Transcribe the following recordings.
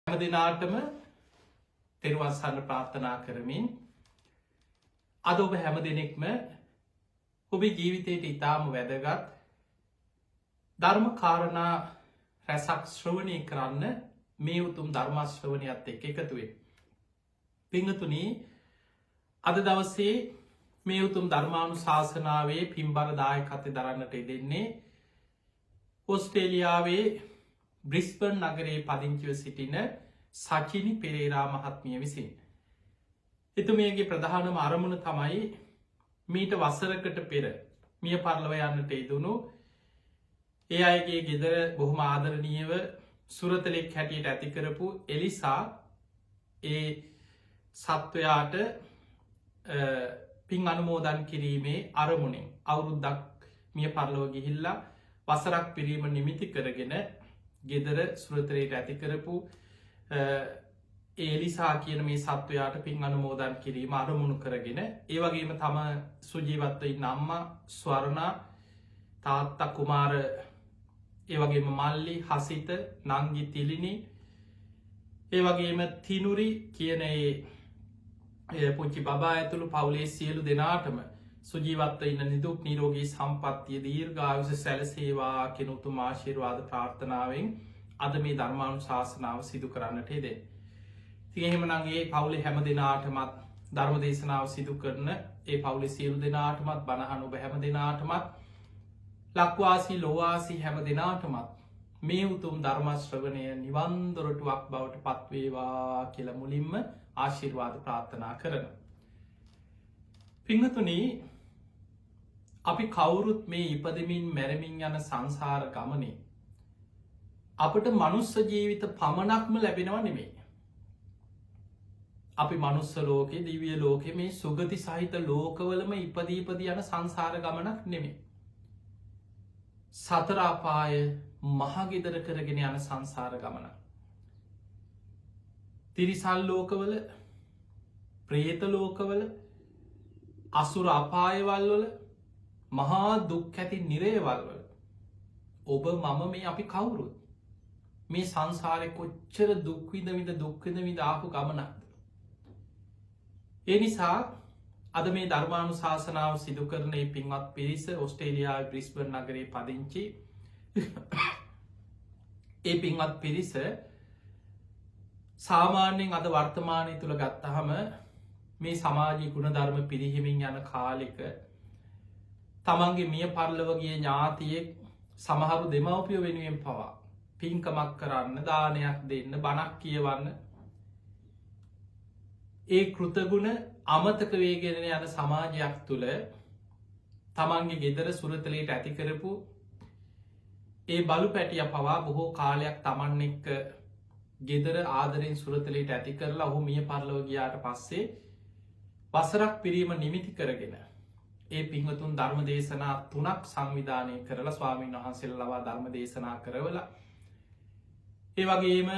හැම දිනාටම තෙරුවන් සරණ ප්‍රාර්ථනා කරමින් අද ඔබ හැම දෙනෙක්ම ඔබේ ජීවිතයට ඉතාම වැදගත් ධර්ම කාරණා රැසක් ශ්‍රවණය කරන්න මේ උතුම් ධර්ම ශ්‍රවණයත් එක්ක එකතු වෙන්න. පින්වතුනි, අද දවසේ මේ උතුම් ධර්මානුශාසනාවේ පින්බර දායකත්වය දරන්නට යෙදෙන්නේ ඕස්ට්‍රේලියාවේ බ්‍රිස්බර්න් නගරයේ පදිංචිව සිටින සචිනි පෙරේරා මහත්මිය විසින්. එතුමියගේ ප්‍රධානම අරමුණ තමයි මීට වසරකට පෙර මිය පරලොව යන්නට යෙදුණු ඒ අයගේ ගෙදර බොහොම ආදරණීයව සුරතලෙක් හැටියට ඇති කරපු එලිසා ඒ සත්වයාට පින් අනුමෝදන් කිරීමේ අරමුණෙන් අවුරුද්දක් මිය පරලොව ගිහිල්ලා වසරක් පිරීම නිමිති කරගෙන ගෙදර සුරතරයට ඇති කරපු ඒලිසා කියන මේ සත්වයාට පින් අනුමෝදන් කිරීම අරමුණු කරගෙන ඒ වගේම තම සුජීවත්වයි නම්මා ස්වර්ණා තාත්තා කුමාර ඒ වගේම මල්ලි හසිත නංගි තිලිනි ඒ වගේම තිනුරි කියන පුංචි බබා ඇතුළු පවුලේ සියලු දෙනාටම සුජීවත්ව ඉන්න නිදුක් නිරෝගී සම්පත්තිය දීර්ඝායුෂ සැලසේවා කියන උතුම් ආශිර්වාද ප්‍රාර්ථනාවෙන් අද මේ ධර්මානුශාසනාව සිදු කරන්නට යෙදෙන්නේ. ඉතින් එහෙමනම් ඒ පවුලේ හැම දෙනාටමත් ධර්ම දේශනාව සිදු කරන ඒ පවුලේ සියලු දෙනාටමත් බණහන ඔබ හැම දෙනාටමත් ලක්වාසී ලෝවාසී හැම දෙනාටමත් මේ උතුම් ධර්ම ශ්‍රවණය නිවන් දොරටුවක් බවට පත්වේවා කියලා මුලින්ම ආශිර්වාද ප්‍රාර්ථනා කරනවා. පින්වතුනි, අපි කවුරුත් මේ ඉපදෙමින් මැරෙමින් යන සංසාර ගමනේ අපට මනුස්ස ජීවිත පමණක්ම ලැබෙනව නෙමෙයි. අපි මනුස්ස ලෝකේ දිව්‍ය ලෝකේ මේ සුගති සහිත ලෝකවලම ඉපදී යන සංසාර ගමනක් නෙමෙයි. සතර අපාය මහගෙදර කරගෙන යන සංසාර ගමනක්. තිරිසන් ලෝකවල, ප්‍රේත ලෝකවල, අසුර අපායවල් වල, මහා දුක් ඇති නිරේවල් වල ඔබ මම මේ අපි කවුරුත් මේ සංසාරේ කොච්චර දුක් විඳ ආපු ගමනක්ද. ඒ නිසා අද මේ ධර්මානුශාසනාව සිදු කරන මේ පින්වත් පිරිස ඕස්ට්‍රේලියාවේ බ්‍රිස්බර්න් නගරයේ පදිංචි ඒ පින්වත් පිරිස සාමාන්‍යයෙන් අද වර්තමානය තුල ගත්තහම මේ සමාජීය ගුණධර්ම පිරිහිමින් යන කාලෙක තමන්ගේ මිය පරලොව ගිය ඥාතියෙක් සමහරු දෙමව්පියෝ වෙනුවෙන් පවා පින්කමක් කරන්න, දානයක් දෙන්න, බණක් කියවන්න ඒ කෘතගුණ අමතක වේගෙන යන සමාජයක් තුළ තමන්ගේ ගෙදර සුරතලයට ඇති කරපු ඒ බලු පැටිය පවා බොහෝ කාලයක් තමන් එක්ක ගෙදර ආදරෙන් සුරතලයට ඇති කරලා ඔහු මිය පරලොව ගියාට පස්සේ වසරක් පිරීම නිමිති කරගෙන ඒ පින්වතුන් ධර්ම දේශනා 3ක් සංවිධානය කරලා ස්වාමීන් වහන්සේලා ලවා ධර්ම දේශනා කරවලා ඒ වගේම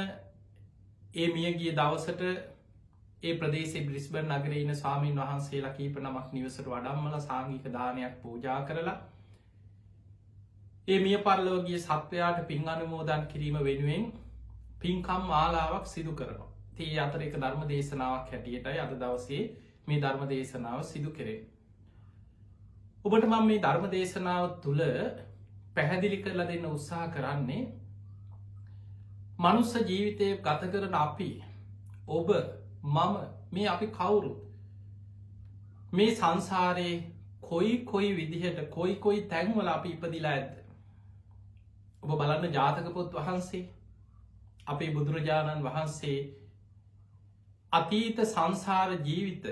ඒ මිය ගිය දවසට ඒ ප්‍රදේශයේ බ්‍රිස්බර්න් නගරයේ ඉන්න ස්වාමීන් වහන්සේලා කීප නමක් නිවසට වඩම්මලා සාංගික දානයක් පූජා කරලා ඒ මිය පරලොව ගිය සත්වයාට පින් අනුමෝදන් කිරීම වෙනුවෙන් පින්කම් මාලාවක් සිදු කරනවා. ඒ අතර එක ධර්ම දේශනාවක් හැටියටයි අද දවසේ මේ ධර්ම දේශනාව සිදු කෙරේ. ඔබට මම මේ ධර්ම දේශනාව තුළ පැහැදිලි කරලා දෙන්න උත්සාහ කරන්නේ මනුස්ස ජීවිතය ගත කරන අපි, ඔබ, මම මේ අපි කවුරුත් මේ සංසාරයේ කොයි විදිහට කොයි තැන්වල අපි ඉපදිලා ඇද්ද. ඔබ බලන්න ජාතක පොත් වහන්සේ, අපේ බුදුරජාණන් වහන්සේ අතීත සංසාර ජීවිත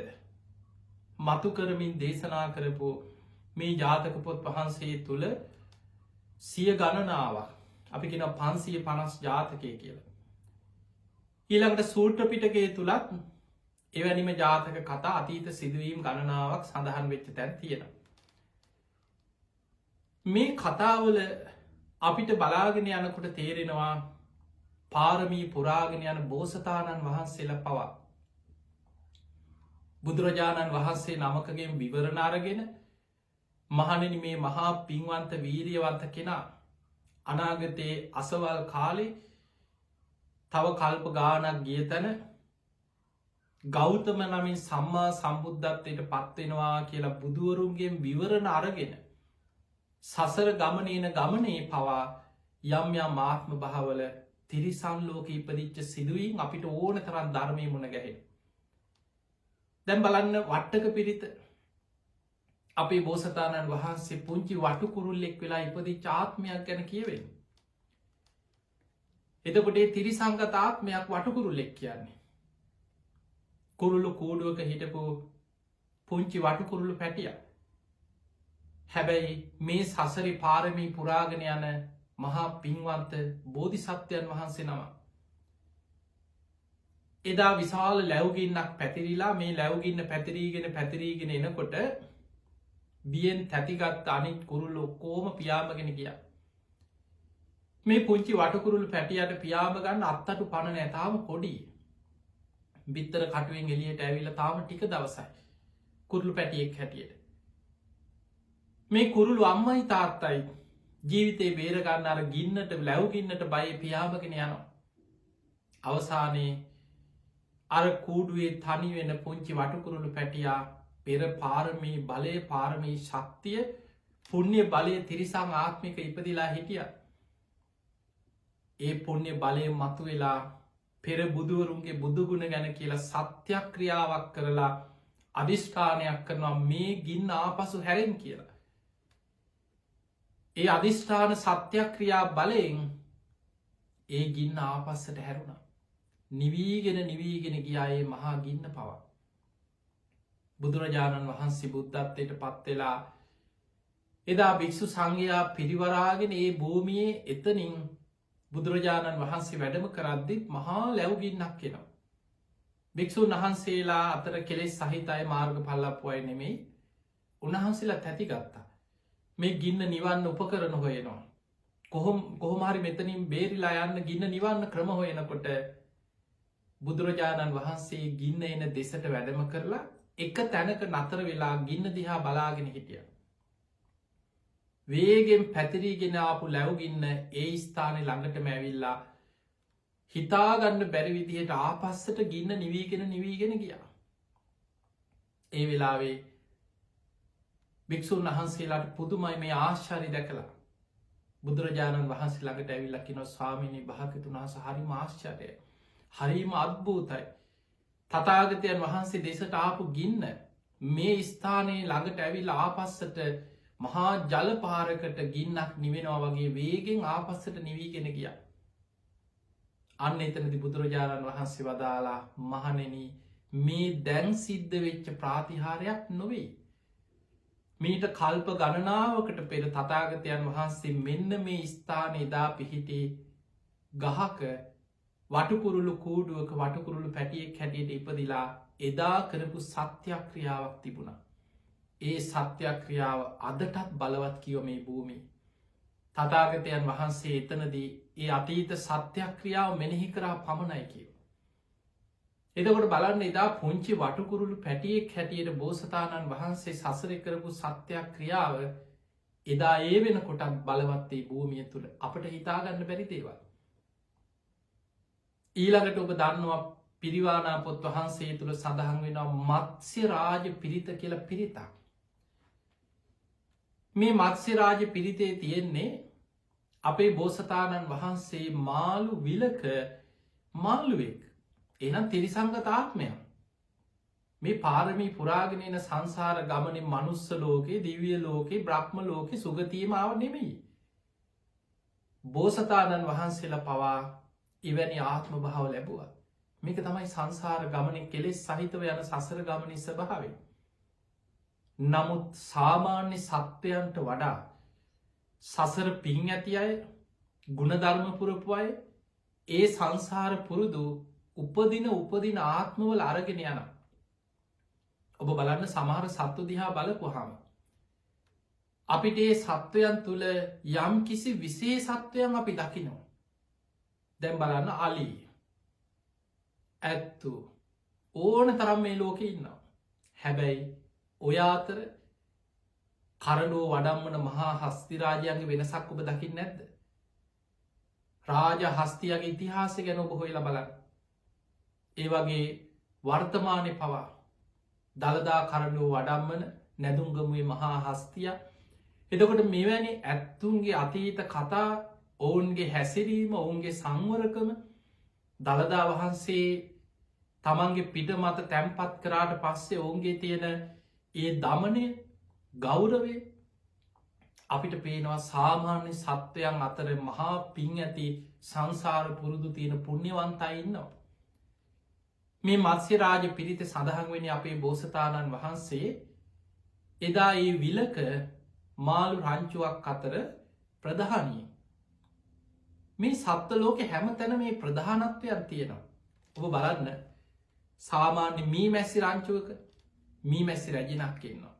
මතු කරමින් දේශනා කරපු මේ ජාතක පොත් වහන්සේ තුළ සිය ගණනාවක් අපි කියන 550 ජාතකය කියලා. ඊළඟට සූත්‍ර පිටකයේ තුලත් එවැනිම ජාතක කතා අතීත සිදුවීම් ගණනාවක් සඳහන් වෙච්ච තැන් තියෙනවා. මේ කතාවල අපිට බලාගෙන යනකොට තේරෙනවා පාරමී පුරාගෙන යන බෝසතාණන් වහන්සේලා පවා බුදුරජාණන් වහන්සේ නමකගෙන් විවරණ අරගෙන මහණෙනි මේ මහා පින්වන්ත වීරියවන්ත කෙනා අනාගතයේ අසවල් කාලේ තව කල්ප ගානක් ගිය තැන ගෞතම නමින් සම්මා සම්බුද්ධත්වයට පත්වෙනවා කියලා බුදුවරුන්ගේ විවරණ අරගෙන සසර ගමනේන ගමනේ පවා යම් යම් ආත්ම භාවල තිරිසන් ලෝක ඉපදිච්ච සිදුවීම් අපිට ඕන තරම් ධර්මය මුණ ගැහෙන. දැන් බලන්න වට්ටක පිරිත අපේ බෝසතාණන් වහන්සේ පුංචි වටුකුරුල්ලෙක් වෙලා ඉපදිච්ච ආත්මයක් ගැන කියවෙන. එතකොට තිරිසංගත ආත්මයක් වටුකුරුල්ලෙක් කියන්නේ. කුරුල්ලු කූඩුවක හිටපු පුංචි වටුකුරුල්ලු පැටිය. හැබැයි මේ සසරි පාරමී පුරාගෙන යන මහා පින්වන්ත බෝධිසත්වයන් වහන්සේ නම. එදා විශාල ලැව්ගින්නක් පැතිරිලා මේ ලැව්ගින්න පැතිරීගෙන එනකොට බියෙන් තැතිගත් අනිත් කුරුල්ල ඔක්කෝම පියාමගෙන ගිය. මේ පුංචි වටකුරුල් පැටියට පියාම ගන්න අත්තටු පණ නෑ තාම පොඩි. බිත්තර කටුවෙන් එලියට ඇවිල්ලා තාම ටික දවසයි. කුරුළු පැටියෙක් හැටියට. මේ කුරුළු අම්මයි තාත්තයි ජීවිතේ බේරගන්න අර ගින්නට ලැව්ගින්නට බය පියාමගෙන යනවා. අවසානයේ අර කූඩුවේ තනි වෙන පුංචි වටකුරුළු පැටියා පෙර පාරමී බලය පාරමී ශක්තිය පුුණ්‍ය බලය තිරිසං ආත්මික ඉපදිලා හිටිය. ඒ පුුණ්‍ය බලය මතු වෙලා පෙර බුදුවරුන්ගේ බුදුගුණ ගැන කියලා සත්‍යයක් ක්‍රියාවක් කරලා අධිෂ්ඨානයක් කරනවා මේ ගින්න ආපසු හැරෙන් කියලා. ඒ අධිෂ්ඨාන සත්‍යක්‍රියා බලයෙන් ඒ ගින්න ආපස්සට හැරුණ. නිවීගෙන ගියායේ මහා ගින්න පවා. බුදුරජාණන් වහන්සේ බුද්ධත්වයට පත්වෙලා එදා භික්‍ෂු සංඝයා පිරිවරාගෙන ඒ භූමියේ එතනින් බුදුරජාණන් වහන්සේ වැඩම කරද්දිත් මහා ලැව්ගින්නක් කෙනවා. භික්‍ෂූන් වහන්සේලා අතර කෙලෙස් සහිතයි මාර්ග පල්ලපුුවයි නෙමෙයි උන්වහන්සේලා තැති ගත්තා. මේ ගින්න නිවන්න උපකරන හොයනවා. කොහොමහරි මෙතනින් බේරිලා යන්න ගින්න නිවන්න ක්‍රම හොයනකොට බුදුරජාණන් වහන්සේ ගින්න එන දෙසට වැඩම කරලා එක තැනක නතර වෙලා ගින්න දිහා බලාගෙන හිටිය. වේගෙන් පැතිරීගෙන ආපු ලැව්ගින්න ඒ ස්ථානය ළඟටම ඇවිල්ලා හිතාගන්න බැරිවිදිහට ආපස්සට ගින්න නිවීගෙන ගියා. ඒ වෙලාවේ භික්‍ෂූන් වහන්සේලාට පුදුමයි මේ ආශ්චරි දැකලා බුදුරජාණන් වහන්සේ ළඟට ඇවිල්ලකිනො ස්වාමිනී භාගතුන් වහස හරිම ආශ්චරය හරිම අත්භූතයි. තථාගතයන් වහන්සේ දෙසට ආපු ගින්න මේ ස්ථානයේ ළඟට ඇවිල් ආපස්සට මහා ජලපාරකට ගින්නක් නිවෙනවා වගේ වේගෙන් ආපස්සට නිවීගෙන ගිය. අන්න එතනති බුදුරජාණන් වහන්සේ වදාලා මහනෙන මේ දැන් සිද්ධ වෙච්ච ප්‍රාතිහාරයක් නොවෙයි. මීට කල්ප ගණනාවකට පෙර තථාගතයන් වහන්සේ මෙන්න මේ ස්ථාන එදා පිහිටේ ගහක වටකුරුළු කූඩුවක වටකුරුළු පැටියෙක් හැටියට ඉපදිලා එදා කරපු සත්‍යක්‍රියාවක් තිබුණ. ඒ සත්‍යක්‍රියාව අදටත් බලවත් කියව මේ භූමි. තථාගතයන් වහන්සේ එතනදී ඒ අතීත සත්‍යක්‍රියාව මෙනෙහි කරා පමණයි කියව. එදකොට බලන්න එදා පුංචි වටකුරුළු පැටියෙක් හැටියට බෝසතාණන් වහන්සේ සසර කරපු සත්‍යයක් ක්‍රියාව එදා ඒ වෙන කොටත් බලවත්තේ භූමිය තුළ අපට හිතාගන්න බැරි දේවල්. ඊළඟට ඔබ දන්නවා පිරිවානා පොත් වහන්සේ තුළ සඳහන් වෙනවා මත්ස්‍ය රාජ පිරිත කියල පිරිතක්. මේ මත්ස්‍ය රාජ පිරිතේ තියෙන්නේ අපේ බෝසතාණන් වහන්සේ මාළු විලක මාළුවෙක්. එනම් තිරිසංගතාත්මය මේ පාරමී පුරාගෙනන සංසාර ගමන මනුස්ස ලෝකේ දිවිය ලෝකේ බ්‍රහ්ම ලෝක සුගතීමාව නෙමෙයි. බෝසතාණන් වහන්සේලා පවා ඉවැනි ආත්ම භාව ලැබුව. මේක තමයි සංසාර ගමන කෙලෙස් සහිතව යන සසර ගමනි ස්වභාවේ. නමුත් සාමාන්‍ය සත්වයන්ට වඩා සසර පින් ඇති අය ගුණධර්මපුරපු අය ඒ සංසාර පුරුදු උපදින ආත්මවල අරගෙන යන. ඔබ බලන්න සමහර සත්තු දිහා බලපුහම. අපිට ඒ සත්වයන් තුළ යම් කිසි විසේ සත්වයන් අපි දකිනවා. දැම් බලන්න අලි ඇත්තු ඕන තරම් මේ ලෝක ඉන්නවා. හැබැයි ඔය අතර කරඩුව වඩම්මන මහා හස්තිරාජයන්ගේ වෙනසක් ඔබ දකිින් නැද්ද. රාජ හස්තියගේ ඉතිහාසය ගැන ඔබ හොයලා බලන්න. ඒ වගේ වර්තමානය පවා දළදා කරඩුව වඩම්මන නැදුම්ගමුවේ මහා හස්තිය. එතකොට මෙවැනි ඇත්තුන්ගේ අතීත කතා ඔවුන්ගේ හැසිරීම ඔවුන්ගේ සංවරකම දළදා වහන්සේ තමන්ගේ පිට මත තැන්පත් කරාට පස්සේ ඔවුන්ගේ තියෙන ඒ දමනය ගෞරවේ අපිට පේනවා සාමාන්‍ය සත්වයන් අතර මහා පින් ඇති සංසාර පුරුදු තියෙන පුුණ්‍යවන්තයි ඉන්නවා. මේ මත්ස්‍ය රාජ පිරිත සඳහන් වෙන අපේ බෝසතාණන් වහන්සේ එදා ඒ විලක මාළු රංචුවක් අතර ප්‍රධානී. මේ සත්ව ලෝක හැම තැන මේ ප්‍රධානත්වයන් තියෙනවා. ඔබ බලන්න සාමාන්‍ය මී මැසි රංචුවක මී මැසි රැජිනක් ඉන්නවා.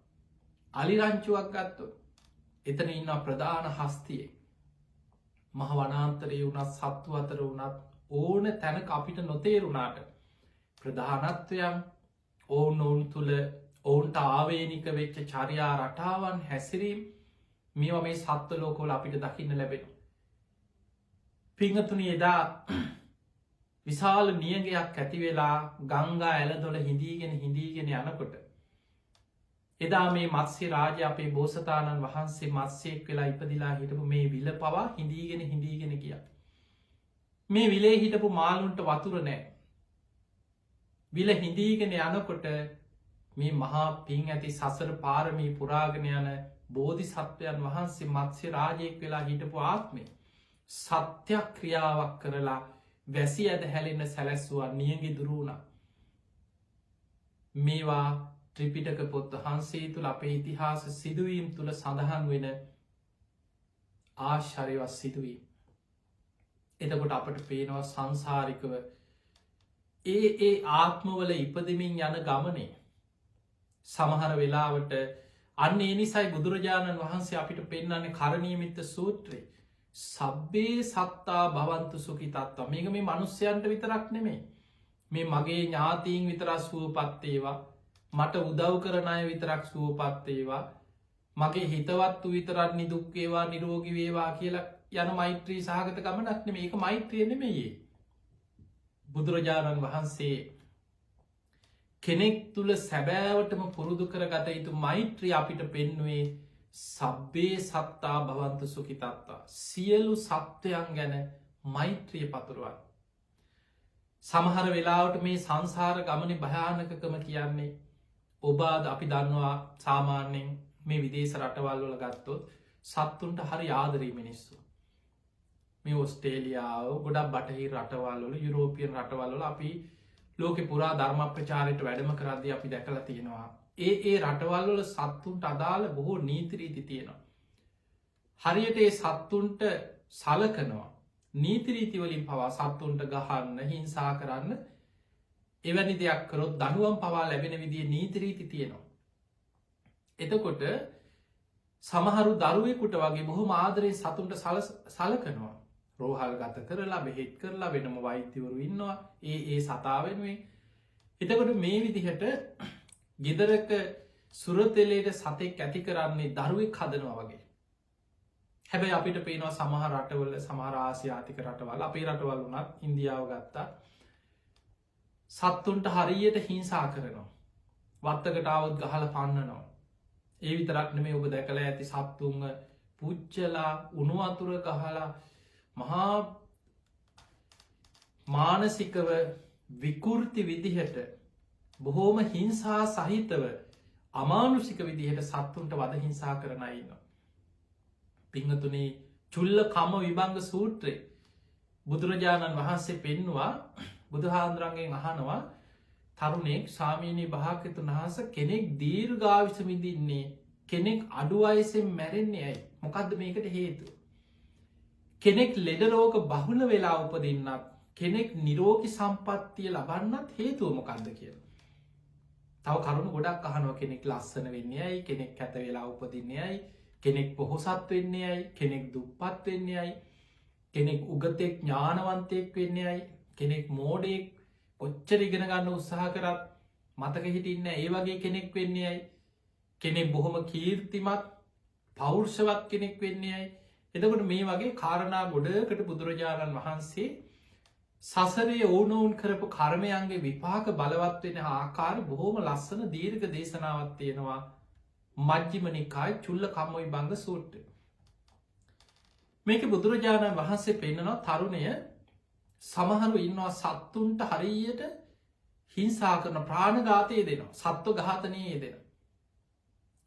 අලි රංචුවක් ගත්තු එතන ඉන්න ප්‍රධාන හස්තියේ මහ වනාන්තරය වුණත් සත්තු අතර වුණත් ඕන තැනක අපිට නොතේරුණාට ප්‍රධානත්වයන් ඔවුන් ඔවුන් තුළ ඔවුන්ට ආවේනික වෙච්ච චරියා රටාවන් හැසිරීම් මේවා මේ සත්ව ලෝකෝල අපිට දකින්න ලැබෙන. පිංහතුනි එදා විශාල නියගයක් ඇතිවෙලා ගංගා ඇලදොල හිඳීගෙන යනකොට. එදා මේ මත්ස්‍ය රාජ අපේ බෝසතාණන් වහන්සේ මත්සයෙක් වෙලා ඉපදිලා හිටපු මේ විල පවා හිඳීගෙන කිය. මේ විලේ හිටපු මාලුන්ට වතුර නෑ. විල හිඳීගෙන යනකොට මේ මහා පින් ඇති සසර පාරමී පුරාගෙන යන බෝධි සත්වයන් වහන්සේ මත්ස්‍ය රාජයෙක් වෙලා හිටපු ආත්මය සත්‍යයක් ක්‍රියාවක් කරලා වැසි ඇද හැලෙන්න සැලැස්වා නියගි දුරුණ. මේවා ත්‍රිපිටක පොත් වහන්සේ තුළ අපේ ඉතිහාස සිදුවීම් තුළ සඳහන් වෙන ආශ්චර්යවත් සිදුවීම්. එතකොට අපට පේනවා සංසාරිකව ඒ ආත්මවල ඉපදමින් යන ගමනේ සමහර වෙලාවට අන්න ඒ නිසයි බුදුරජාණන් වහන්සේ අපිට පෙන්න්නන්නේ කරණීමිත්ත සූත්‍රයේ සබ්බේ සත්තා භවන්තු සුකි තත්වා මේක මේ මනුස්්‍යයන්ට විතරක් නෙමේ මේ මගේ ඥාතීන් විතරක් සුවපත්තේවා මට උදව් කරන අය විතරක් සුවපත්තේවා මගේ හිතවත්තු විතරත් නිදුක්කේවා නිරෝගි වේවා කියලා යන මෛත්‍රී සහගත ගමනක් නෙමේ ඒක මෛත්‍රිය නෙමෙයේ. බුදුරජාණන් වහන්සේ කෙනෙක් තුළ සැබෑවටම පුරුදු කර ගත යුතු මෛත්‍රී අපිට පෙන්නුවේ සබ්බේ සත්තා භවන්තු සුකිතත්තා සියලු සත්වයන් ගැන මෛත්‍රිය පතුරුවන්. සමහර වෙලාවට මේ සංසාර ගමන භයානකකම කියන්නේ ඔබාද අපි දන්නවා සාමාන්‍යයෙන් මේ විදේශ රටවල්වල ගත්තොත් සත්තුන්ට හරි ආදරී මිනිස්සු. මේ ඔස්ටේලියාව ගොඩක් බටහි රටවල්වල යුරෝපියන් රටවල්වල අපි ලෝක පුරා ධර්ම ප්‍රචාරයට වැඩම කරද්දී අපි දැකලා තියෙනවා. ඒ රටවල්වල සත්තුන්ට අදාළ බොහෝ නීතිරීති තියෙනවා. හරියට ඒ සත්තුන්ට සලකනවා. නීතිරීතිවලින් පවා සත්තුන්ට ගහන්න හිංසා කරන්න එවැනි දෙයක් කරොත් දනුවම් පවා ලැබෙන විදිිය නීතිරීති තියෙනවා. එතකොට සමහරු දරුවෙකුට වගේ බොහොම ආදරේ සතුන්ට සලකනවා. රෝහල් ගත කරලා බෙහෙත් කරලා වෙනම වෛත්‍යවරු ඉන්නවා ඒ සතාවෙනුවේ. එතකොට මේ විදිහට ගෙදරක සුරතෙලේට සතෙක් ඇති කරන්නේ දරුවෙක් හදනවා වගේ. හැබැයි අපිට පේනවා සමහ රටවල සමහරාසියාතික රටවල් අපේ රටවල් වුණත් ඉන්දියාව ගත්තා සත්තුන්ට හරියට හිංසා කරනවා. වත්තකටාවත් ගහල පන්නනවා. ඒ විතරක් නෙමේ ඔබ දැකලා ඇති සත්තුන්ග පුච්චලා උනුවතුර ගහලා මහා මානසිකව විකෘති විදිහට බොහෝම හිංසා සහිතව අමානුෂික විදිහට සත්තුන්ට වද හිංසා කරනයින්න. පිංහතුනේ චුල්ල කම විභංග සූත්‍රයේ බුදුරජාණන් වහන්සේ පෙන්වා බුදුහාන්දුරන්ගෙන් අහනවා තරුණෙක් සාමීනී භාකතුන් වහස කෙනෙක් දීර්ඝාවිසමිදින්නේ කෙනෙක් අඩුවයසෙන් මැරෙන්නේ ඇයි මොකක්ද මේකට හේතු. කෙනෙක් ලෙඩරෝග බහුල වෙලා උපදින්නත් කෙනෙක් නිරෝගි සම්පත්තිය ලබන්නත් හේතුව මොකක්ද කියලා. තව කරුණු ගොඩක් අහනුව කෙනෙක් ලස්සන වෙන්නේ ඇයි කෙනෙක් ඇත වෙලා උපදින්නේ ඇයි කෙනෙක් පොහොසත් වෙන්නේ ඇයි කෙනෙක් දුප්පත් වෙන්නේ ඇයි කෙනෙක් උගතෙක් ඥානවන්තයෙක් වෙන්නේ ඇයි කෙනෙක් මෝඩෙක් ඔච්චර ඉගෙන ගන්න උත්සාහ කරත් මතක හිටින්න ඒ වගේ කෙනෙක් වෙන්නේ ඇයි කෙනෙක් බොහොම කීර්තිමත් පෞර්ෂවත් කෙනෙක් වෙන්නේ ඇයි එතකොට මේ වගේ කාරණා ගොඩකට බුදුරජාණන් වහන්සේ සසරේ ඕනවුන් කරපු කර්මයන්ගේ විපාක බලවත් වෙන ආකාර බොහෝම ලස්සන දීර්ඝ දේශනාවත් තියෙනවා මජ්ජිම නිකාය චුල්ල කම්මොයි බංග සූට්ටය. මේක බුදුරජාණන් වහන්සේ පෙන්න්නනවා තරුණය සමහරු ඉන්නවා සත්තුන්ට හරියට හිංසා කරන ප්‍රාණඝාතය දෙනවා සත්ව ඝාතනයේ දෙන.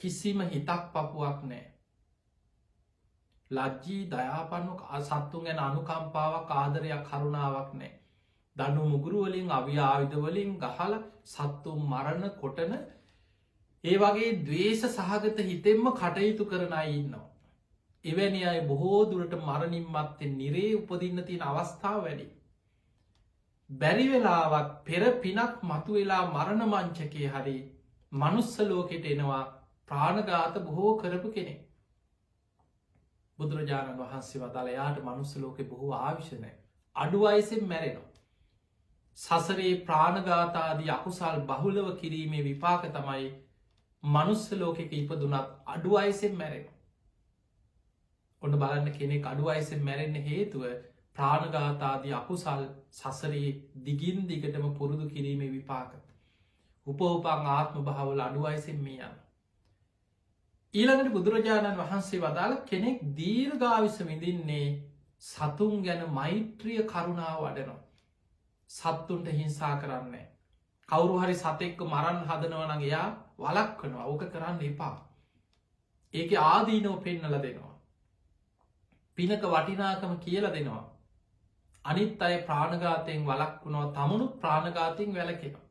කිසිම හිතක් පපුුවක් නෑ. ලජ්ජී දයාපන්නු සත්තුන් ගැන අනුකම්පාවක් ආදරයක් කරුණාවක් නෑ. දන්නු මුගුරුවලින් අවිආවිධවලින් ගහල සත්තුම් මරණ කොටන ඒ වගේ දවේශ සහගත හිතෙන්ම කටයුතු කරන ඉන්නවා. එවැනි අය බොහෝ දුරට මරණින් මත්තෙන් නිරේ උපදින්න තියෙන අවස්ථාව වැඩි. බැරිවෙලාවත් පෙර පිනක් මතු වෙලා මරණ මංචකය හරි මනුස්සලෝකෙට එනවා ප්‍රාණඝාත බොහෝ කරපු කෙනෙ. බුදුරජාණන් වහන්සේ වදාළයාට මනුස්සලෝකෙ බොහෝ ආවිශනය අඩු අයිසෙන් මැරෙනවා. සසරේ ප්‍රාණඝාතාදී අකුසල් බහුලව කිරීමේ විපාක තමයි මනුස්සලෝකෙක ඉපදුනත් අඩු අයිසෙන් මැරෙනවා. ඔන්න බලන්න කෙනෙක් අඩු අයිසෙන් මැරෙන්න හේතුව ප්‍රාණඝාතාදී අකුසල් සසරයේ දිගින් දිගටම පුරුදු කිරීමේ විපාක. උපෝපං ආත්ම භාවල අඩු අයිසෙන් මේ යන. ඊළඟට බුදුරජාණන් වහන්සේ වදාළ කෙනෙක් දීර්ඝායුෂ විඳින්නේ සතුන් ගැන මෛත්‍රිය කරුණාව වඩනවා. සත්තුන්ට හිංසා කරන්නේ. කවුරු හරි සතෙක්ක මරන් හදනවනං එයා වලක් කනවා ඕක කරන්න එපා. ඒක ආදීනෝ පෙන්නල දෙනවා. පිනක වටිනාකම කියල දෙනවා. අනිත් අය ප්‍රාණඝාතයෙන් වලක් වුණවා තමුණු ප්‍රාණඝාතයෙන් වැලකෙනවා.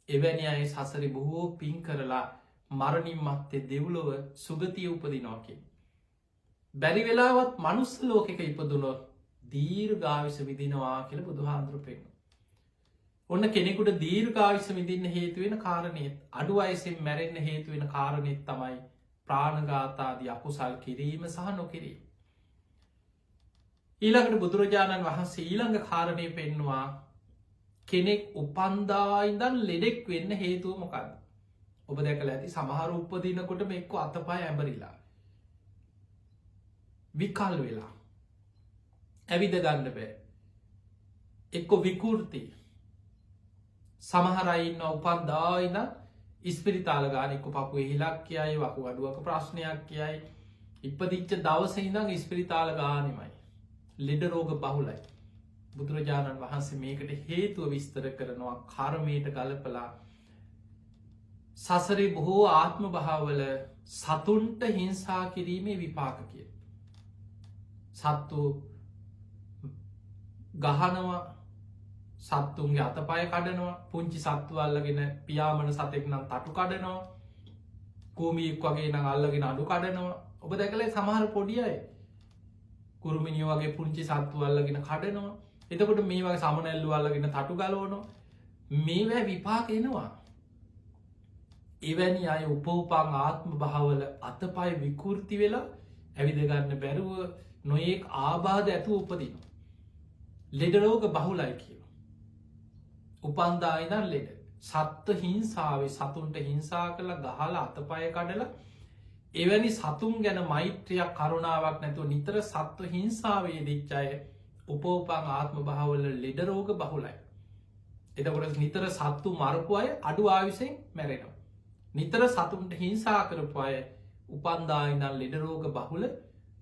එවැනි අය සසරි බොහෝ පින් කරලා මරණින් මත්තේ දෙව්ලොව සුගතිය උපදිනවාකින්. බැරි වෙලාවත් මනුස්ස ලෝකෙක ඉපදුනොත් දීර්ඝායුෂ විදිනවා කියල බුදුහාන්දුරු පෙන්න. ඔන්න කෙනෙකුට දීර්ඝායුෂ විදින්න හේතුවෙන කාරණයත් අඩු අයසින් මැරෙන්න්න හේතුවෙන කාරණෙත් තමයි ප්‍රාණඝාතාදී අකුසල් කිරීම සහ නොකිරීම. ඊළඟට බුදුරජාණන් වහන්සේ ඊළඟ කාරණය පෙන්නවා කෙනෙක් උපන්දායිදන් ලෙඩෙක් වෙන්න හේතුව මොකක්ද. ඔබ දැකල ඇති සමහර උපදිනකොට මෙක්ක අතපා ඇඹරිලා විකල් වෙලා ඇවිද ගන්න බෑ එක්කො විකෘති සමහරයින්න උපන්දායින ඉස්පිරිතාල ගානෙක්ක පපු එහිලක් කියයි වකු අඩුවක ප්‍රශ්නයක් කියයි ඉපදිච්ච දවසහිදං ඉස්පිරිතාල ගානෙමයි ලෙඩ රෝග බහුලයි. බුදුරජාණන් වහන්සේ මේකට හේතුව විස්තර කරනවා කර්මයට ගලපලා සසරි බොහෝ ආත්ම භාවල සතුන්ට හිංසා කිරීමේ විපාක කිය. සත්තු ගහනවා සත්තුන්ගේ අතපය කඩනවා පුංචි සත්තු අල්ලගෙන පියාමන සතෙක් නම් තටු කඩනවා කූමියෙක් වගේ නම් අල්ලගෙන අඩු කඩනවා. ඔබ දැකලේ සමහර පොඩියයි කුරුමිනිියෝ වගේ පුංචි සත්තු අල්ලගෙන කඩනවා. එතකොට මේ වගේ සමනැල්ලු අල්ලගෙන තටු ගලෝනො මේවැ විපාක එනවා. එවැනි අය උපෝපං ආත්ම භාවල අතපයි විකෘති වෙලා ඇවිදගන්න බැරුව නොයෙක් ආබාධ ඇතු උපදින. ලෙඩරෝග බහුලයි කියව. උපන්දායිනන් ලෙඩ සත්ව හිංසාවේ සතුන්ට හිංසා කළ ගහල අතපය කඩල එවැනි සතුන් ගැන මෛත්‍රයක් කරුණාවක් නැතුව නිතර සත්ව හිංසාවේ දිච්චාය උපෝපං ආත්ම භාවල ලෙඩරෝග බහුලයි. එතකොට නිතර සත්තු මරපු අය අඩු ආවිසෙන් මැරෙනවා. නිතර සතුන්ට හිංසා කරපු අය උපන්දායිනල් ලෙඩරෝග බහුල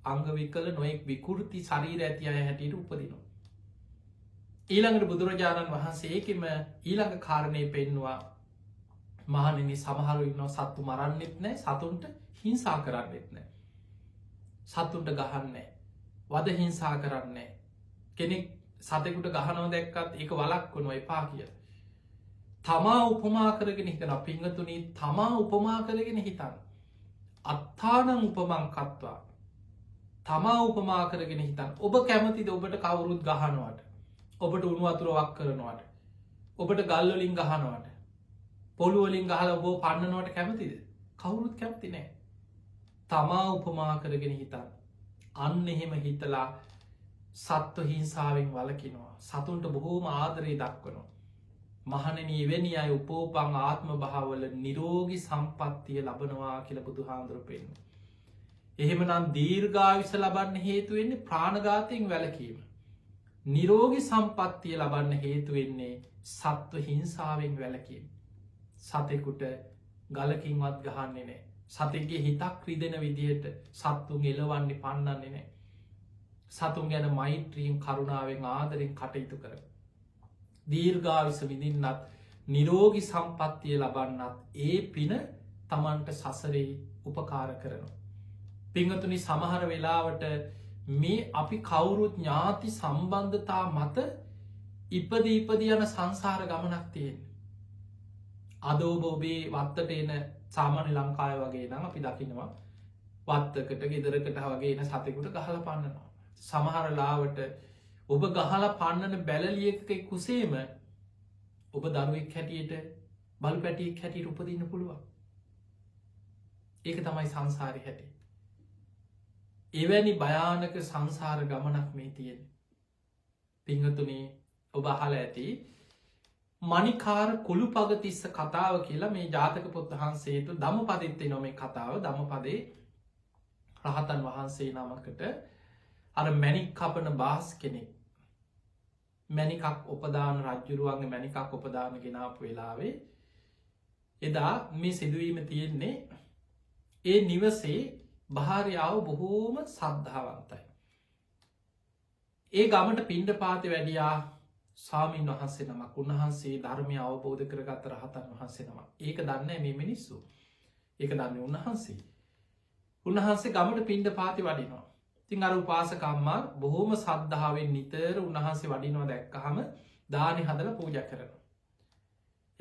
අංගවිකල නොයෙක් විකෘති ශරීර ඇති අය හැටියට උපදිනවා. ඊළඟට බුදුරජාණන් වහන්සේ ඒකෙම ඊළඟ කාරණය පෙන්වා මහනෙන සමහරු ඉන්නවා සත්තු මරන්නෙත් නෑ සතුන්ට හිංසා කරන්නෙත් නෑ. සත්තුන්ට ගහන්නේ වද හිංසා කරන්නේ කෙනෙක් සතෙකුට ගහනෝ දැක්කත් ඒක වලක් වුණු එපා කිය. තමා උපමා කරගෙන හිතන පිංහතුනී තමා උපමා කරගෙන හිතන්. අත්තානං උපමංකත්වා තමා උපමා කරගෙන හිතන් ඔබ කැමතිද ඔබට කවුරුත් ගහනවට ඔබට උනුවතුරවක් කරනවට ඔබට ගල්වලින් ගහනවට පොළුවලින් ගහල ඔබෝ පන්නනවට කැමතිද කවුරුත් කැමති නෑ. තමා උපමා කරගෙන හිතන් අන්න එහෙම හිතලා සත්ව හිංසාවෙන් වලකිනවා සතුන්ට බොහෝම ආදරයේ දක්වනවා. මහණනී වෙනි අය උපෝපං ආත්ම භාවල නිරෝගි සම්පත්තිය ලබනවා කියල බුදු හාන්දුර පෙන්න්න. එහෙමනම් දීර්ඝායුෂ ලබන්න හේතු වෙන්නේ ප්‍රාණඝාතයෙන් වැළකීම. නිරෝගී සම්පත්තිය ලබන්න හේතු වෙන්නේ සත්ව හිංසාවෙන් වැළකීම. සතෙකුට ගලකින්වත් ගහන්නේ නැහැ. සතෙක්ගේ හිතක් රිදෙන විදිහට සත්තුන් එලවන්නේ පන්නන්නේ නැහැ. සතුන් ගැන මෛත්‍රියෙන් කරුණාවෙන් ආදරෙන් කටයුතු කර. දීර්ඝායුෂ විඳින්නත් නිරෝගී සම්පත්තිය ලබන්නත් ඒ පින තමන්ට සසරේ උපකාර කරනවා. පිංහතුනි සමහර වෙලාවට මේ අපි කවුරුත් ඥාති සම්බන්ධතා මත ඉපද යන සංසාර ගමනක් තියෙන. අදෝබ ඔබේ වත්තට එන සාමාන්‍ය ලංකාය වගේ නම් අපි දකිනවා වත්තකට ගෙදරකට වගේ එන සතෙකුට ගහල පන්නනවා. සමහරලාවට ඔබ ගහලා පන්නන බැලලියෙක් කුසේම ඔබ දරුවෙක් හැටියට බලු පැටියෙක් හැටියට උපදින්න පුළුවන්. ඒක තමයි සංසාරය හැටි. එවැනි භයානක සංසාර ගමනක් මේ තියෙන. පිංහතුනේ ඔබ අහල ඇති මනිකාර කුළු පගතිස්ස කතාව කියලා මේ ජාතක පොත් වහන්සේතු දම පදිත්තේ නොමේ කතාව දමපදේ රහතන් වහන්සේ නමකට අර මැනික් කපන බාස් කෙනෙක් මැනිකක් උපදාන රජ්ජුරුවන්ගේ මැනිකක් උපදාන ගෙනාපු වෙලාවේ එදා මේ සිදුවීම තියෙන්නේ ඒ නිවසේ භාරයාව බොහෝම සද්ධාවන්තයි. ඒ ගමට පිණ්ඩ පාති වැඩියා සාමීන් වහන්සේ නමක් උන්වහන්සේ ධර්මය අවබෝධ කරගත්ත රහතන් වහන්සේ නමක්. ඒක දන්න මේ මිනිස්සු. ඒක දන්න උන්වහන්සේ. උන්වහන්සේ ගමට පිණ්ඩ පාති වඩිනවා. තින් අර උපාසකම්මා බොහෝම සද්ධාවෙන් නිතර උන්වහන්සේ වඩිනවා දැක්කහම දානි හදල පූජ කරනවා.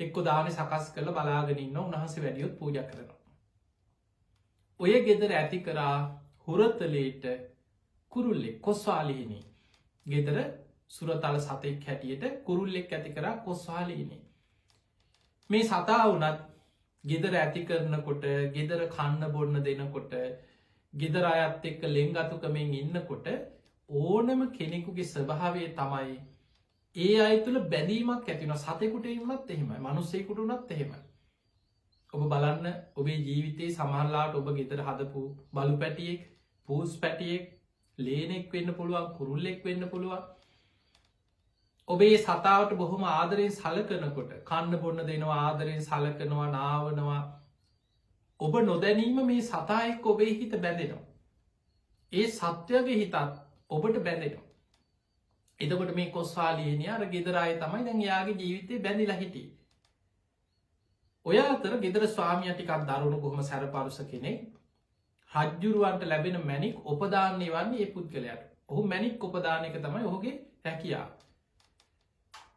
එක්කො දානි සකස් කළ බලාගෙනන්න උන්වහන්සේ වැඩියොත් පූජ කරනවා. ඔය ගෙදර ඇති කරා හුරතලේට කුරුල්ලෙක් කොස්වාලිහිනි ගෙදර සුරතල සතෙක් හැටියට කුරුල්ලෙක් ඇති කරා කොස්වාලිහිනි. මේ සතා වනත් ගෙදර ඇති කරනකොට ගෙදර කන්න බොන්න දෙනකොට ගෙදර අයත් එක්ක ලෙංගතුකමෙන් ඉන්නකොට ඕනම කෙනෙකුගේ ස්වභාවය තමයි ඒ අය තුළ බැඳීමක් ඇතින සතෙකුට වුණත් එහෙමයි මනුස්සෙකුට වුණත් එහෙමයි. ඔබ බලන්න ඔබේ ජීවිතයේ සමහරලාට ඔබ ගෙදර හදපු බලු පැටියෙක් පූස් පැටියෙක් ලේනෙක් වෙන්න පුළුවන් කුරුල්ලෙක් වෙන්න පුළුවන්. ඔබේ සතාවට බොහොම ආදරයෙන් සලකනකොට කන්න බොන්න දෙනවා ආදරයෙන් සලකනවා නාවනවා ඔබ නොදැනීම මේ සතායෙක් ඔබේ හිත බැඳෙනවා. ඒ සත්‍යගේ හිතත් ඔබට බැඳෙනවා. එතකොට මේ කොස්වාලියනය අර ගෙදරාය තමයි දැන් යාගේ ජීවිතය බැඳිලා හිටියේ. ඔය අතර ගෙදර ස්වාමිය ටිකක් දරුණු කොහොම සැරපරුස කෙනෙක් රජ්ජුරුවන්ට ලැබෙන මැනික් උපදාන්නේ වන්නේ ඒ පුද්ගලයාට. ඔහු මැනික් උපදාන එක තමයි ඔහුගේ රැකියා.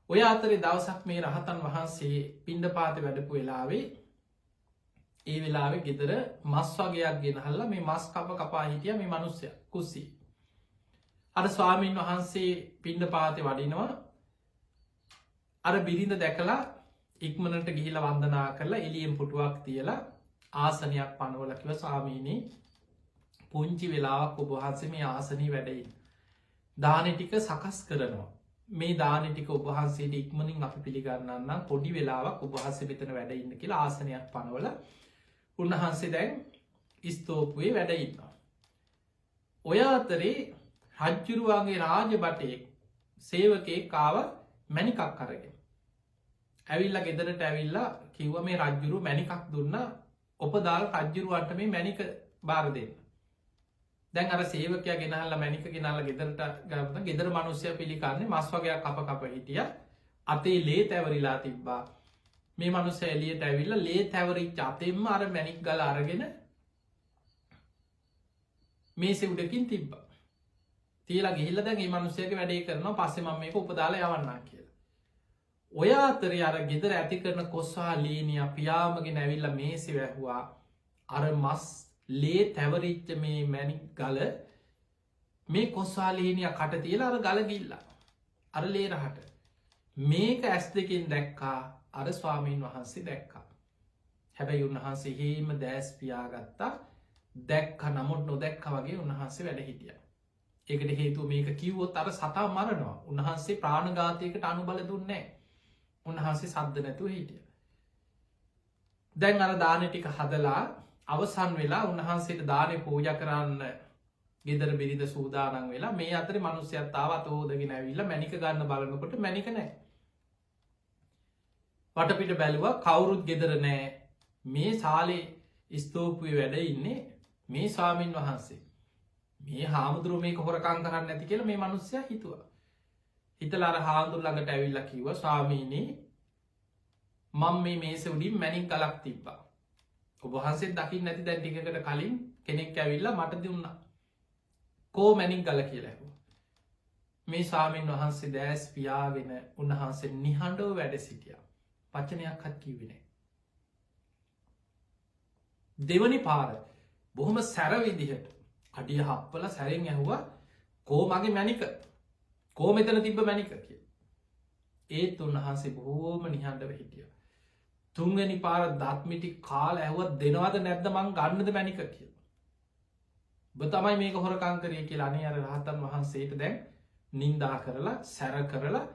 ඔය අතරේ දවසක් මේ රහතන් වහන්සේ පිණ්ඩපාතේ වැඩපු වෙලාවේ ඒ වෙලාවේ ගෙදර මස් වගේයක් ගෙනහල්ලා මේ මස් කපා හිටියා මේ මිනිස්සයා කුස්සිය. අර ස්වාමීන් වහන්සේ පිණ්ඩපාතේ වඩිනවා. අර බිරිඳ දැකලා ඉක්මනට ගිහිලා වන්දනා කරලා එළියෙන් පුටුවක් තියලා ආසනයක් පනවලා කිව්වා ස්වාමීනි පුංචි වෙලාවක් ඔබ වහන්සේ මේ ආසනයේ වැඩ ඉන්න. දානෙ ටික සකස් කරනවා. මේ දානෙ ටික ඔබ වහන්සේට ඉක්මනින් අපි පිළිගන්නම් පොඩි වෙලාවක් ඔබ වහන්සේ මෙතන වැඩ ඉන්න කියලා ආසනයක් පනවලා උන්වහන්සේ දැන් ස්තූපයේ වැඩ ඉන්නවා. ඔය අතරේ රජ්ජුරුවන්ගේ රාජබටයෙක් සේවකයෙක් ආව මණිකක් අරගෙන. ඇවිල්ලා ගෙදරට ඇවිල්ලා කිව්වා මේ රජ්ජුරුව මණිකක් දුන්නා ඔපදාල් රජ්ජුරුවන්ට මේ මණික බාර දෙන්න. දැන් අර සේවකයා ගෙනහල්ලා මණික ගෙනල්ලා ගෙදරට ගත්තා. ගෙදර මිනිස්සයා පිළිකන්නේ මස් වගේක් කප හිටියා. අතේ ලේ තැවරිලා තිබ්බා. මේ මිනිස්සයා එළියට ඇවිල්ලා ලේ තැවරිච්ච අතෙන්ම අර මණික් ගල අරගෙන මේසෙ උඩකින් තිබ්බා. තියලා ගිහිල්ලා දැන් මේ මිනිස්සයාගේ වැඩේ කරනවා. පස්සේ මම මේක උපදාලා යවන්නම් කියලා. ඔය අතරේ අර ගෙදර ඇති කරන කොස්වාලීනියා පියාඹගෙන ඇවිල්ලා මේසෙ වැහුවා. අර මස් ලේ තැවරිච්ච මේ මැණික් ගල මේ කොස්වාලීනියා කට තියලා අර ගල ගිල්ලා. අර ලේ රහට. මේක ඇස් දෙකෙන් දැක්කා අර ස්වාමීන් වහන්සේ දැක්කා. හැබැයි උන්වහන්සේ හේම දැස් පියාගත්තා. දැක්ක නමුත් නොදැක්කා වගේ උන්වහන්සේ වැඩ හිටියා. ඒකට හේතුව මේක කිව්වොත් අර සතා මරනවා. උන්වහන්සේ ප්‍රාණඝාතයකට අනුබල දුන්නේ නැහැ. උන්වහන්සේ සද්ද නැතුව හිටියා. දැන් අර දාන ටික හදලා අවසන් වෙලා උන්වහන්සේට දානෙ පූජා කරන්න ගෙදර බිරිඳ සූදානම් වෙලා මේ අතරේ මිනිස්සුත් ආවත් ඕදගෙන ඇවිල්ලා මණික ගන්න බලනකොට මණික නැහැ. වටපිට බැලුවා කවුරුත් ගෙදර නැහැ. මේ ශාලේ ස්තූපයේ වැඩ ඉන්නේ මේ ස්වාමින් වහන්සේ. මේ හාමුදුරුවෝ මේක හොරකම් කරන්නේ නැති කියලා මේ මිනිස්සයා හිතුවා. හිතලා අර හාමුදුරුවෝ ළඟට ඇවිල්ලා කිව්වා ස්වාමීනි මම මේ මේසෙ උඩින් මණික් ගලක් තිබ්බා. ඔබ වහන්සේ දකින්න නැති දැන් ටිකකට කලින් කෙනෙක් ඇවිල්ලා මට දුන්නා. කෝ මණික් ගල කියලා ඇහුවා. මේ ස්වාමීන් වහන්සේ දැස් පියාගෙන උන්වහන්සේ නිහඬව වැඩ සිටියා. වචනයක්වත් කිව්වේ නැහැ. දෙවනි පාර බොහොම සැර විදිහට කඩිය හප්පලා සැරෙන් ඇහුවා කෝ මගේ මණික? කෝ මෙතන තිබ්බ මණික කියලා. ඒත් උන්වහන්සේ බොහොම නිහඬව හිටියා. තුන්වෙනි පාර දත්මිටි කාලා ඇහුවා දෙනවද නැද්ද මං ගන්නද මණික කියලා. ඔබ තමයි මේක හොරකම් කරේ කියලා අනේ අර රහතන් වහන්සේට දැන් නින්දා කරලා සැර කරලා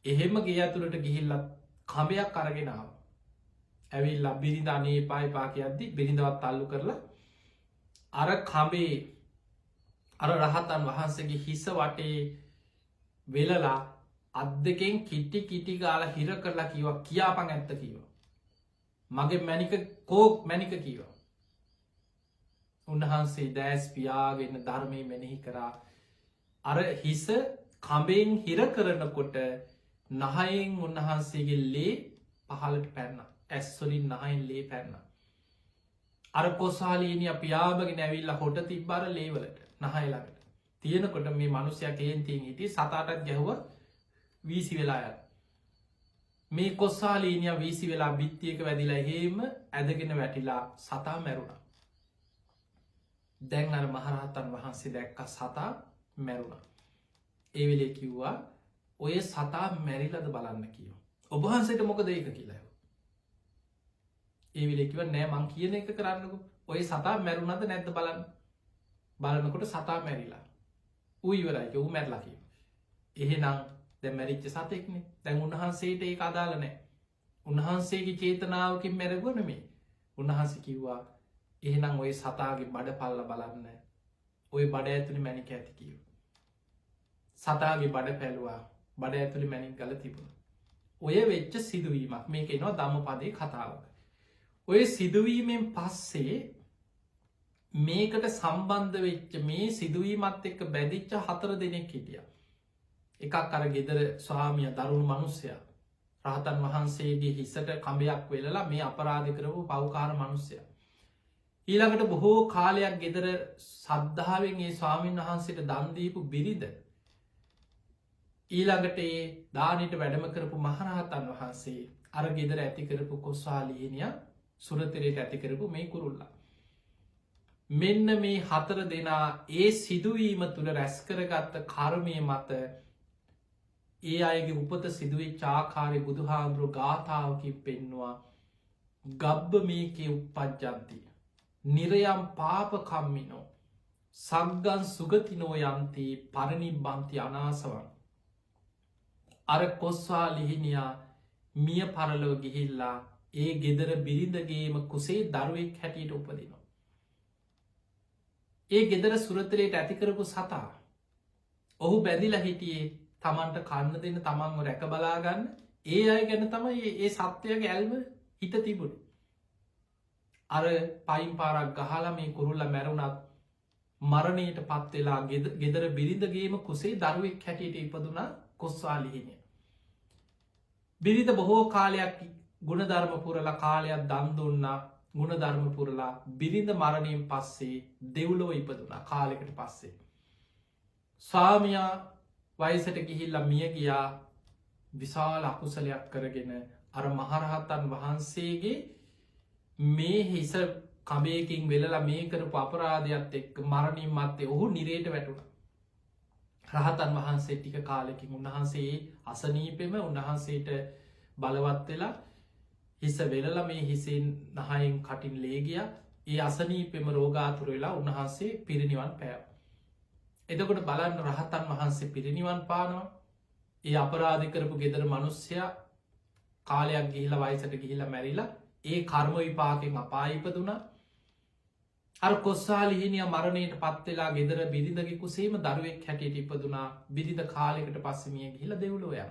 එහෙම ගේ ඇතුළට ගිහිල්ලා කඹයක් අරගෙන ආවා. ඇවිල්ලා බිරිඳ අනේ එපා එපා කියද්දි බිරිඳවත් අල්ලු කරලා අර කඹේ අර රහතන් වහන්සේගේ හිස වටේ වෙලලා අත් දෙකෙන් කිටි කිටි ගාලා හිර කරලා කිව්වා කියාපන් ඇත්ත කිව්වා. මගේ මණික කෝ මණික කිව්වා. උන්වහන්සේ දැස් පියාගෙන ධර්මයේ මෙනෙහි කරා. අර හිස කඹෙන් හිර කරනකොට නහයෙන් උන්වහන්සේගේ ලේ පහළට පැන්නා. ඇස් වලින් නහයෙන් ලේ පැන්නා. අර කොසාලීනිය පියාඹගෙන ඇවිල්ලා හොට තිබ්බ අර ලේ වලට නහය ළඟට. තියෙනකොට මේ මිනිසයා කේන්තියෙන් හිටියේ සතාටත් ගැහුවා වීසි වෙලා යන. මේ කොසාලීනිය වීසි වෙලා බිත්තියක වැදිලා එහෙම ඇදගෙන වැටිලා සතා මැරුණා. දැන් අර මහරහතන් වහන්සේ දැක්ක සතා මැරුණා. ඒ වෙලේ කිව්වා ඔය සතා මැරිලාද බලන්න කිව්වා. ඔබ වහන්සේට මොකද ඒක කියලා ඇහුවා. ඒ වෙලේ කිව්වා නෑ මං කියන එක කරන්නකෝ. ඔය සතා මැරුණාද නැද්ද බලන්න. බලනකොට සතා මැරිලා. ඌ ඉවරයි. ඌ මැරලා කිව්වා. එහෙනම් දැන් මැරිච්ච සතෙක්නේ. දැන් උන්වහන්සේට ඒක අදාළ නෑ. උන්වහන්සේගේ චේතනාවකින් මැරුවා නෙමෙයි. උන්වහන්සේ කිව්වා එහෙනම් ඔය සතාගේ බඩ පල්ල බලන්න. ඔය බඩ ඇතුලේ මණික ඇති කිව්වා. සතාගේ බඩ පැලුවා. බඩ ඇතුලේ මණික් ගල තිබුණා. ඔය වෙච්ච සිදුවීමක්. මේක එනවා ධම්මපදයේ කතාවක. ඔය සිදුවීමෙන් පස්සේ මේකට සම්බන්ධ වෙච්ච මේ සිදුවීමත් එක්ක බැඳිච්ච 4 දෙනෙක් හිටියා. එකක් අර ගෙදර ස්වාමියා දරුණු මිනිස්සයා. රහතන් වහන්සේගේ හිසට කඹයක් වෙලලා මේ අපරාධ කරපු පව්කාර මිනිස්සයා. ඊළඟට බොහෝ කාලයක් ගෙදර සද්ධාවෙන් මේ ස්වාමීන් වහන්සේට දන් දීපු බිරිඳ. ඊළඟට ඒ දානෙට වැඩම කරපු මහරහතන් වහන්සේ අර ගෙදර ඇති කරපු කොස්සාලීනියා සුරතිරයට ඇති කරපු මේ කුරුල්ලා. මෙන්න මේ 4 දෙනා ඒ සිදුවීම තුළ රැස් කරගත්ත කර්මය මත ඒ අයගේ උපත සිදුවෙච්ච ආකාරය බුදුහාඳුරු ගාථාවකින් පෙන්නවා. ගබ්බ මේකේ උප්පජ්ජන්ති නිරයම් පාප කම්මිනෝ සග්ගන් සුගතිනෝ යන්ති පරිනිබ්බන්ති අනාසවන්. අර කොස්වාලිහිනියා මිය පරලොව ගිහිල්ලා ඒ ගෙදර බිරිඳගේම කුසේ දරුවෙක් හැටියට උපදිනවා. ඒ ගෙදර සුරතරයට ඇතිකරපු සතා ඔහු බැඳිලා හිටියේ තමන්ට කන්න දෙන්න තමන්ව රැක බලාගන්න. ඒ අය ගැන තමයි ඒ සත්‍යයගේ ඇල්ම හිත තිබුණ. අර පයින් පාරක් ගහලා මේ කුරුල්ල මැරුණත් මරණයට පත්වෙලා ගෙදර බිරිඳගේම කුසේ දරුවෙක් හැටියට ඉපදුනා කොස්වාලිහිනිය. බිරිඳ බොහෝ කාලයක් ගුණධර්ම පුරලා කාලයක් දන් දුන්නා. ගුණධර්ම පුරලා බිරිඳ මරණයෙන් පස්සේ දෙව්ලොව ඉපදුනා කාලෙකට පස්සේ. ස්වාමියා වයසට ගිහිල්ලා මිය ගියා. විශාල අකුසලයක් කරගෙන අර මහරහතන් වහන්සේගේ මේ හිස කඹයකින් වෙලලා මේ කරපු අපරාධයත් එක්ක මරණින් මත්තේ ඔහු නිරේට වැටුණා. රහතන් වහන්සේ ටික කාලෙකින් උන්වහන්සේ අසනීපෙම උන්වහන්සේට බලවත් වෙලා හිස වෙලලා මේ හිසෙන් නහයෙන් කටින් ලේ ගියා. ඒ අසනීපෙම රෝගාතුර වෙලා උන්වහන්සේ පිරිනිවන් පෑවා. එතකොට බලන්න රහතන් වහන්සේ පිරිනිවන් පානවා. ඒ අපරාධ කරපු ගෙදර මිනිස්සයා කාලයක් ගිහිල්ලා වයසට ගිහිල්ලා මැරිලා ඒ කර්ම විපාකෙන් අපාය ඉපදුනා. අර කොස්සාලිහිනිය මරණයට පත්වෙලා ගෙදර බිරිඳගේ කුසේම දරුවෙක් හැටියට ඉපදුනා. බිරිඳ කාලෙකට පස්සමිය ගිහිල දෙව්ලෝ යන.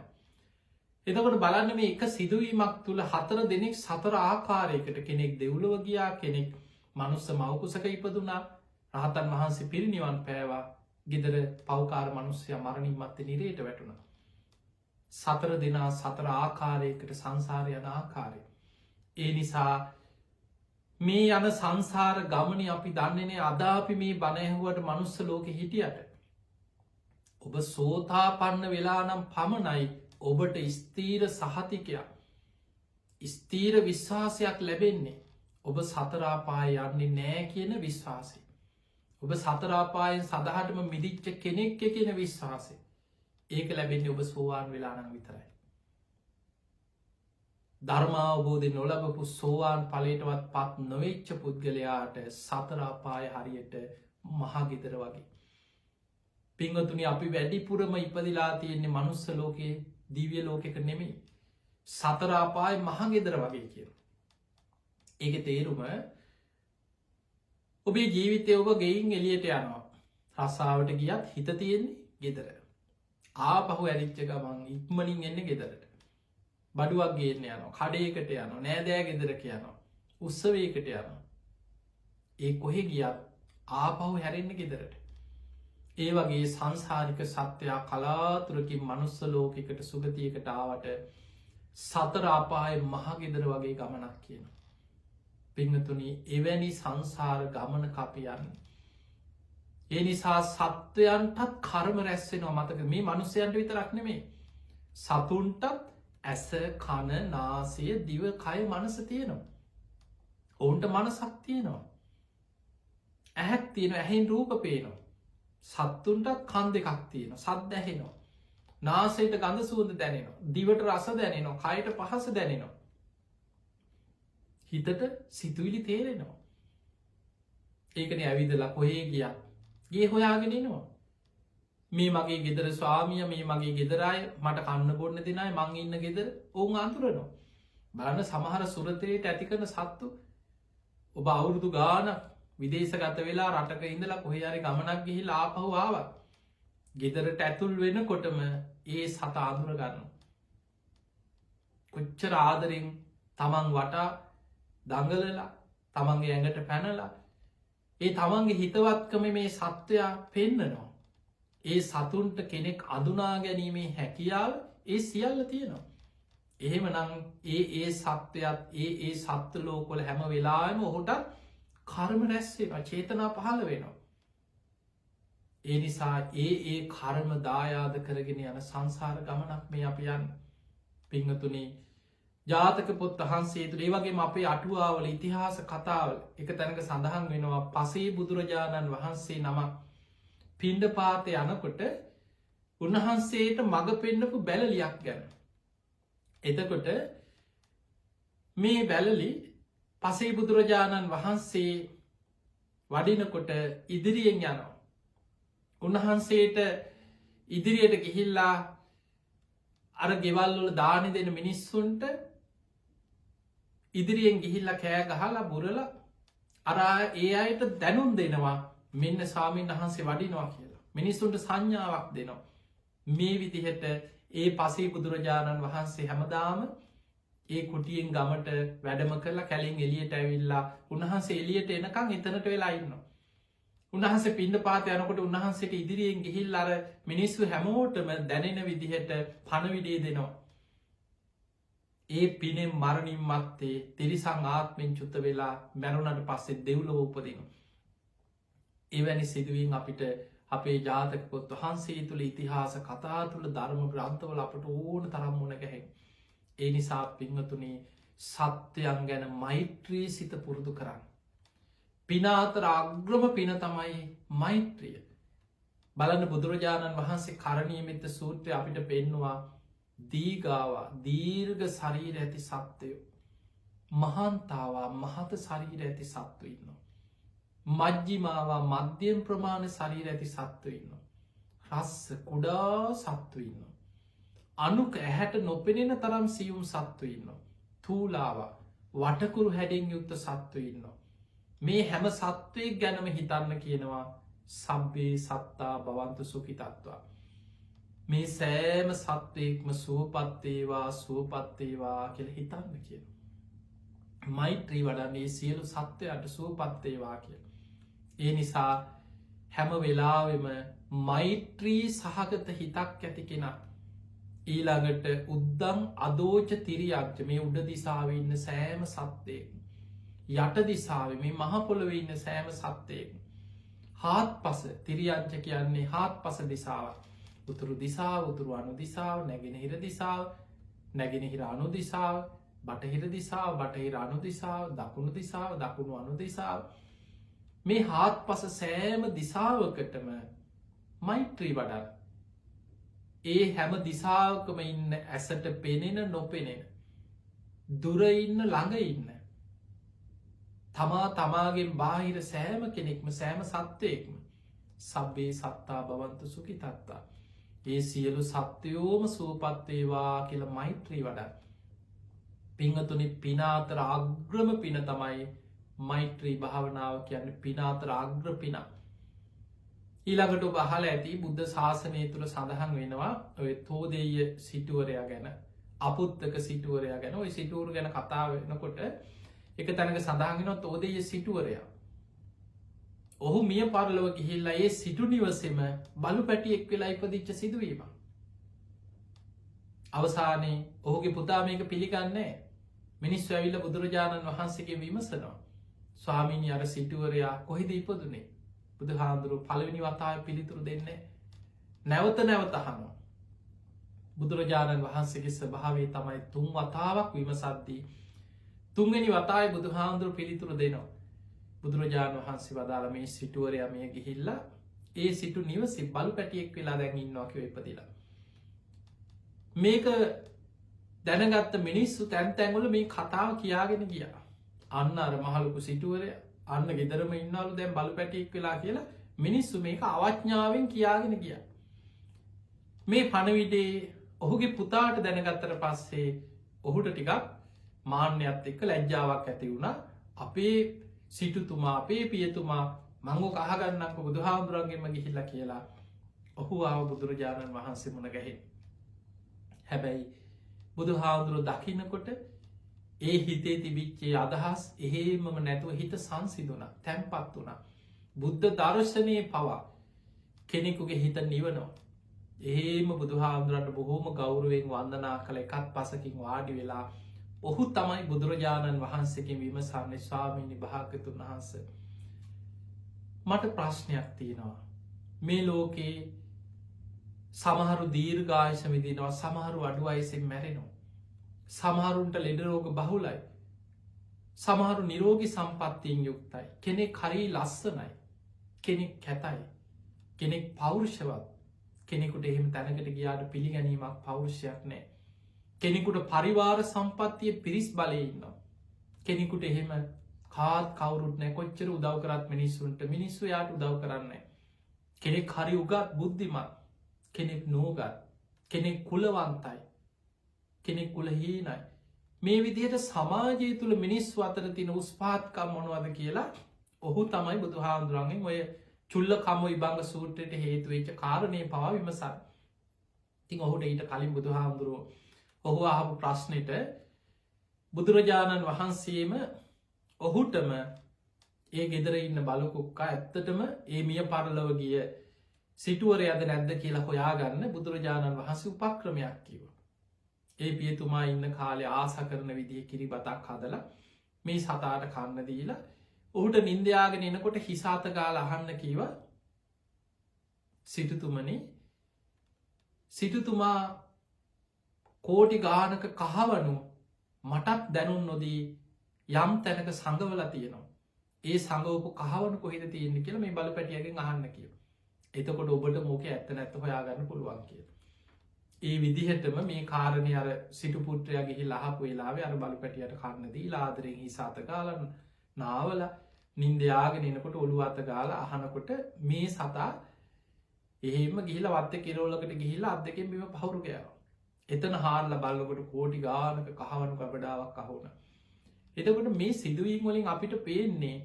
එතකොට බලන්න මේ එක සිදුවීමක් තුළ 4 දෙනෙක් 4 ආකාරයකට කෙනෙක් දෙව්ලොව ගියා, කෙනෙක් මනුස්ස මවකුසක ඉපදුනා, රහතන් වහන්සේ පිරිනිවන් පෑවා, ගෙදර පව්කාර මනුස්සය මරණින් මත්තේ නිරේට වැටුණ. 4 දෙනා 4 ආකාරයකට සංසාරය යන ආකාරය. ඒ නිසා මේ යන සංසාර ගමන අපි දන්නේනේ. අදාපි මේ බණැහුවට මනුස්ස ලෝක හිටියට ඔබ සෝතාපන්න වෙලා නම් පමණයි ඔබට ස්තීර සහතිකයක්, ස්තීර විශ්වාසයක් ලැබෙන්නේ. ඔබ සතරාපාය යන්නේ නෑ කියන විශ්වාසය. ඔබ සතරාපායෙන් සඳහටම මිදිච්ච කෙනෙක්ක කියන විශ්වාසය. ඒක ලැබෙන්නේ ඔබ සෝවාන් වෙලානම් විතරයි. ධර්මාවබෝධය නොලබපු සෝවාන් පලේටවත් පත් නොවෙච්ච පුද්ගලයාට සතරාපාය හරියට මහගෙදර වගේ. පිංගතුනි අපි වැඩිපුරම ඉපදිලා තියෙන්නේ මනුස්ස ලෝකයේ දීවිය ලෝකෙක නෙමෙයි. සතරාපාය මහගෙදර වගේ කියන. ඒක තේරුම ඔබේ ජීවිතය ඔබ ගෙයින් එලියට යනවා. රස්සාාවට ගියත් හිත තියෙන්නේ ගෙදර. ආපහු ඇරිච්ච ගමන් ඉක්මනින් එන්න ගෙදරට. බඩුවක් ගේන්න යනවා, කඩේකට යනවා, නෑදෑ ගෙදරක යනවා, උත්සවයකට යනවා. ඒ කොහෙ ගියත් ආපහු හැරෙන්න ගෙදරට. ඒ වගේ සංසාරික සත්‍යයා කලාතුරකින් මනුස්ස ලෝකෙකට සුගතියකට ආවට සතර අපාය මහගෙදර වගේ ගමනක් කියන. පිංහතුනි එවැනි සංසාර ගමන කපියන්න. ඒ නිසා සත්වයන්ටත් කර්ම රැස්සෙනවා මතක මේ මනුස්සයන්ට විතරක් නෙමේ. සතුන්ටත් ඇස කන නාසය දිව කය මනස තියෙනවා. ඔවුන්ට මනසක් තියෙනවා. ඇහැක් තියෙන ඇහෙන් රූප පේනවා. සත්තුන්ටත් කන් දෙකක් තියෙන සද්ද ඇහෙනවා. නාසයට ගඳ සුවඳ දැනෙනවා. දිවට රස දැනෙනවා. කයට පහස දැනෙනවා. හිතට සිතුවිලි තේරෙනවා. ඒකන ඇවිදලා කොහේ ගියා ගේ හොයාගෙනනවා. මේ මගේ ගෙදර ස්වාමිය මේ මගේ ගෙදරයි මට කන්න බොන්න දෙනයි මං ඉන්න ගෙදර ඔවුන් අන්තුරනවා. බලන්න සමහර සුරතයට ඇතිකරන සත්තු ඔබ අවුරුදු ගාන විදේශගත වෙලා රටක ඉඳලා කොහයාරි ගමනක් ගිහිල් ආපහු ආවත් ගෙදරට ඇතුල් වෙන කොටම ඒ සත ආදුර ගන්න. කොච්චර ආදරෙන් තමන් වටා දඟලලා තමන්ගේ ඇඟට පැනලා ඒ තමන්ගේ හිතවත්කම මේ සත්වයා පෙන්නනවා. ඒ සතුන්ට කෙනෙක් අදුනා ගැනීමේ හැකියාව ඒ සියල්ල තියෙනවා. එහෙම නං ඒ සත්වයත් ඒ සත්ව ලෝකොල හැම වෙලාම ඔහුට කර්ම රැස්වෙන චේතනා පහළ වෙනවා. ඒ නිසා ඒ කර්ම දායාද කරගෙන යන සංසාර ගමනක් මේ අපියන් පිංහතුනේ ජාතක පොත් වහන්සේ තුළ ඒ වගේම අපේ අටුවාවල ඉතිහාස කතාවල එක තැනක සඳහන් වෙනවා පසේ බුදුරජාණන් වහන්සේ නමක් පිණ්ඩපාතය යනකොට උන්වහන්සේට මඟ පෙන්නපු බැලලියක් ගැන. එතකොට මේ බැලලි පසේ බුදුරජාණන් වහන්සේ වඩිනකොට ඉදිරියෙන් යනවා. උන්වහන්සේට ඉදිරියට ගිහිල්ලා අර ගෙවල්වල දානි දෙන මිනිස්සුන්ට ඉදිරියෙන් ගිහිල්ල කෑ ගහලා බුරල අර ඒ අයට දැනුම් දෙනවා මෙන්න ස්වාමීන් වහන්සේ වඩිනවා කියලා. මිනිස්සුන්ට සංඥාවක් දෙනවා. මේ විදිහට ඒ පසේ බුදුරජාණන් වහන්සේ හැමදාම ඒ කුටියෙන් ගමට වැඩම කරලා කැලින් එලියට ඇවිල්ලා උන්වහන්සේ එලියට එනකං එතනට වෙලා ඉන්නවා. උන්වහන්සේ පිණ්ඩපාත යනකොට උන්වහන්සේට ඉදිරියෙන් ගිහිල් අර මිනිස්සු හැමෝටම දැනෙන විදිහට පණවිඩේ දෙනවා. ඒ පිනෙම් මරණින් මත්තේ තිරිසං ආත්මෙන් චුත්ත වෙලා මැරුණට පස්සේ දෙව්ලොව උපදිනවා. එවැනි සිදුවීම් අපිට අපේ ජාතක පොත් වහන්සේ තුළ ඉතිහාස කතා තුළ ධර්ම ග්‍රන්ථවල අපට ඕන තරම් මුණ ගැහෙන්. ඒ නිසා පිංහතුනේ සත්‍යයන් ගැන මෛත්‍රී සිත පුරුදු කරන්න. පිනාතර අග්‍රම පින තමයි මෛත්‍රිය. බලන්න බුදුරජාණන් වහන්සේ කරණීයමෙත්ත සූත්‍රය අපිට පෙන්නවා දීගාවා දීර්ඝ ශරීර ඇති සත්වයෝ මහන්තාවා මහත ශරීර ඇති සත්ව ඉන්නවා. මජ්ජිමාවා මධ්‍යම් ප්‍රමාණ ශරීර ඇති සත්ව ඉන්නවා. රස්ස කුඩා සත්ව ඉන්නවා. අනුක ඇහැට නොපෙනෙන තරම් සියුම් සත්ව ඉන්නවා. තූලාවා වටකුරු හැඩෙන් යුත්ත සත්ව ඉන්නවා. මේ හැම සත්වයක් ගැනම හිතන්න කියනවා සබ්බේ සත්තා භවන්තු සුඛිතත්වා. මේ සෑම සත්වයෙක්ම සුවපත්තේවා සුවපත්තේවා කියල හිතන්න කියන. මෛත්‍රී වඩන්නේ සියලු සත්වයට සුවපත්තේවා කිය. ඒ නිසා හැම වෙලාවෙම මෛත්‍රී සහගත හිතක් ඇති කෙනා ඊළඟට උද්දං අදෝච තිරියක්ජ මේ උඩ දිසාව ඉන්න සෑම සත්වයෙක් යට දිසාව මේ මහපොළොව ඉන්න සෑම සත්වයෙක් හාත් පස තිරියංච කියන්නේ හාත් පස දිසාව උතුරු දිසාව උතුරු අනු දිසාව නැගෙනහිර දිසාව නැගෙනහිර අනු දිසාව බටහිර දිසාව බටහිර අනු දිසාව දකුණු දිසාව දකුණු අනු දිසාව මේ හාත් පස සෑම දිසාවකටම මෛත්‍රී වඩා ඒ හැම දිසාවකම ඉන්න ඇසට පෙනෙන නොපෙනෙන දුරඉන්න ළඟ ඉන්න තමා තමාගෙන් බාහිර සෑම කෙනෙක්ම සෑම සත්වයෙක්ම සබ්බේ සත්තා භවන්තු සුඛිතත්තා ඒ සියලු සත්‍යයෝම සූපත්තේවා කියල මෛත්‍රී වඩා පිංහතුනි පිනාතර අග්‍රම පින තමයි මෛත්‍රී භාවනාව කියන්න පිනාතර අග්‍ර පිනා ඊළඟට බහල ඇති බුද්ධ ශාසනය තුළ සඳහන් වෙනවා ඔය තෝදෙය සිටුවරයා ගැන අපුත්තක සිටුවරයා ගැන ඔය සිටුවරු ගැන කතා වෙනකොට එක තැනක සඳහන්ගෙන තෝදෙය සිටුවරයා ඔහු මිය පරලව ගිහිල්ලා ඒ සිටු නිවසෙම බලු පැටි එක් වෙලා ඉපදිච්ච සිදුවීම අවසානයේ ඔහුගේ පුතා මේක පිළිගන්නේ මිනිස් ඇවිල්ල බුදුරජාණන් වහන්සේගේ විමසනවා ස්වාමීනි අර සිටුවරයා කොහෙද ඉපදුනේ බුදු හාමුදුරු පළවෙනි වතාව පිළිතුරු දෙන්නේ නැවත නැවතහනවා බුදුරජාණන් වහන්සේගේ ස්වභාවේ තමයි තුන් වතාවක් විමසද්දී තුන්ගනි වතායි බුදු හාමුදුරු පිළිතුරු දෙනවා බුදුරජාණන් වහන්සේ වදාළ මේ සිටුවරයා මේ ගිහිල්ලා ඒ සිටු නිවසි බලු පැටියෙක් වෙලා දැන් ඉන්නවා කිව ඉපදිලා මේක දැනගත්ත මිනිස්සු තැන් තැන්වල මේ කතාව කියාගෙන ගියා අන්න අර මහලුකු සිටුවරයා අන්න ගෙදරම ඉන්නලු දැන් බලු පැටියෙක් වෙලා කියලා මිනිස්සු මේක අවඥාවෙන් කියාගෙන ගිය. මේ පණවිඩේ ඔහුගේ පුතාට දැනගත්තර පස්සේ ඔහුට ටිකක් මාන්‍යත් එක්ක ලැජ්ජාවක් ඇති වුණා අපේ සිටුතුමා අපේ පියතුමා මංගෝ කහගන්නක බුදු හාමුදුරන්ගෙන්ම ගිහිල්ල කියලා ඔහු ආව බුදුරජාණන් වහන්සේ මුණ ගැහෙන්. හැබැයි බුදු හාමුදුරුව දකින්නකොට ඒ හිතේ තිබිච්චේ අදහස් එහෙමම නැතුව හිත සංසිදුන තැන්පත් වුණ බුද්ධ දර්ශනය පවා කෙනෙකුගේ හිත නිවනවා එහෙම බුදුහාමුදුරන්ට බොහෝම ගෞරුවෙන් වන්දනා කළ එකත් පසකින් වාඩි වෙලා ඔහු තමයි බුදුරජාණන් වහන්සේකින් විමසන්නේ ස්වාමීනි භාග්‍යතුන් වහන්ස මට ප්‍රශ්නයක් තියෙනවා මේ ලෝකේ සමහරු දීර්ඝායුෂ විදිනවා සමහරු අඩු වයසෙන් මැරෙනවා සමහරුන්ට ලෙඩරෝග බහුලයි සමහරු නිරෝගි සම්පත්තියෙන් යුක්තයි කෙනෙක් කරී ලස්සනයි කෙනෙක් කැතයි කෙනෙක් පෞරුෂවත් කෙනෙකුට එහෙම තැනකට ගියාට පිළිගැනීමක් පෞරුෂයක් නෑ කෙනෙකුට පරිවාර සම්පත්තිය පිරිස් බලයඉන්නවා කෙනෙකුට එහෙම කාත් කවරුත් නෑ කොච්චර උදව් කරත් මිනිස්සුන්ට මිනිස්සු යාට උදව් කරන්න කෙනෙක් හරි උගත් බුද්ධිමත් කෙනෙක් නෝගත් කෙනෙක් කුලවන්තයි කෙනෙක් කුලහීනයි මේ විදිහට සමාජය තුළ මිනිස්සු අතර තින උස්පාත්කම් මොනවද කියලා ඔහු තමයි බුදු හාමුදුරන්ගෙන් ඔය චුල්ල කම විභංග සූත්‍රයට හේතුවෙච්ච කාරණය පවා විමසන් තින් ඔහුට ඊට කලින් බුදු හාමුදුරුව ඔහු අහපු ප්‍රශ්නයට බුදුරජාණන් වහන්සේම ඔහුටම ඒ ගෙදර ඉන්න බලකුක්කා ඇත්තටම ඒ මිය පරලව ගිය සිටුවරයද නැද්ද කියලා හොයාගන්න බුදුරජාණන් වහන්සේ උපක්‍රමයක් කිව ඒ පියතුමා ඉන්න කාලෙ ආස කරන විදිහ කිරි බතක් හදලා මේ සතාට කන්න දීලා ඔහුට නින්දයාගෙන එනකොට හිසාත ගාල අහන්න කීව සිටුතුමා කෝටි ගානක කහවනු මටත් දැනුන් නොදී යම් තැනක සඟවල තියෙනවා ඒ සඟවපු කහවන කොහෙද තියෙන්නේ කියලා මේ බල පැටියගෙන් අහන්න කියව එතකොට ඔබට මෝක ඇත්ත නැත්ත හොයාගන්න පුළුවන් කිය ඒ විදිහටම මේ කාරණය අර සිටු පුට්‍රයගේ ලහපු වෙලාවේ අර බලු පැටියට කන්නදී ලාදරෙන් හිසාත ගාලන්න නාවල නින්දයාගෙන එනකොට ඔළු අත ගාල අහනකොට මේ සතා එහෙම ගිහිල වත්ත කිරෝලකට ගිහිල්ලා අත් දෙකෙන් බිම පහුරු ගෑව එතන හාරල බලකොට කෝටි ගානක කහවනු කබඩාවක් අහුන එතකොට මේ සිදුවීම් වලින් අපිට පේන්නේ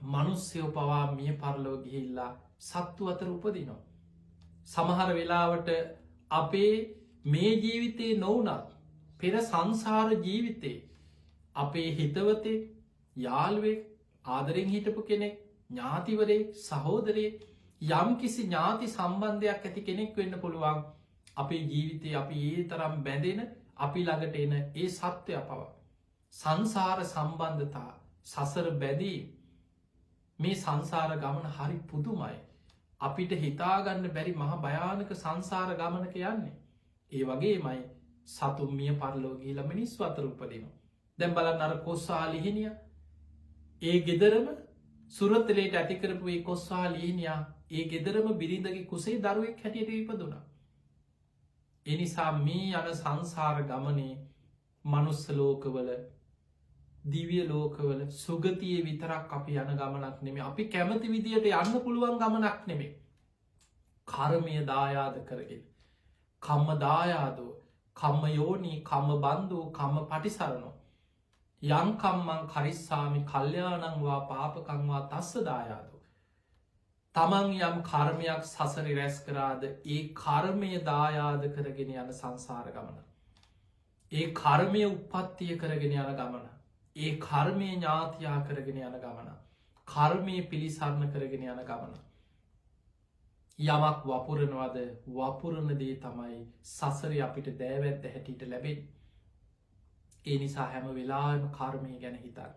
මනුස්සයෝ පවා මිය පරලෝ ගිහිල්ලා සත්තු අතර උපදිනවා. සමහර වෙලාවට අපේ මේ ජීවිතේ නොවනත් පෙර සංසාර ජීවිතේ අපේ හිතවතේ යාළුවෙක් ආදරෙන් හිටපු කෙනෙක් ඥාතිවරේ සහෝදරේ යම් කිසි ඥාති සම්බන්ධයක් ඇති කෙනෙක් වෙන්න පුළුවන් අපේ ජීවිතය අපි ඒ තරම් බැඳෙන අපි ළඟට එන ඒ සත්‍යය පවා. සංසාර සම්බන්ධතා සසර බැදී මේ සංසාර ගමන හරි පුදුමයි. අපිට හිතාගන්න බැරි මහ භයානක සංසාර ගමනක යන්නේ. ඒ වගේමයි සතුම් මිය පරලෝ ගිහිල්ලා මිනිස්සු අතර උපදිනවා. දැන් බලන්න අර කොස්සා ලිහිණිය ඒ ගෙදරම සුරතලේට ඇති කරපු ඒ කොස්සා ලිහිණියා ඒ ගෙදරම බිරිඳගේ කුසේ දරුවෙක් හැටියට ඉපදුණා. ඒ නිසා මේ යන සංසාර ගමනේ මනුස්ස ලෝකවල දිව්‍ය ලෝකවල සුගතියේ විතරක් අපි යන ගමනක් නෙමෙයි. අපි කැමති විදියට යන්න පුළුවන් ගමනක් නෙමෙයි. කර්මය දායාද කරගෙන කම්ම දායාදෝ කම්ම යෝනි කම්ම බන්ධෝ කම්ම පටිසරණෝ යං කම්මං කරිස්සාමි කල්යාණං වා පාපකං වා තස්ස දායාදෝ. තමන් යම් කර්මයක් සසරි රැස් කරාද ඒ කර්මය දායාද කරගෙන යන සංසාර ගමන. ඒ කර්මය උප්පත්තිය කරගෙන යන ගමන. ඒ කර්මය ඥාතියා කරගෙන යන ගමන. කර්මය පිළිසරණ කරගෙන යන ගමන. යමක් වපුරනවද වපුරණ දේ තමයි සසර අපිට දෑවැත්ත හැටියට ලැබෙන්. ඒ නිසා හැම වෙලාම කර්මය ගැන හිතන්න.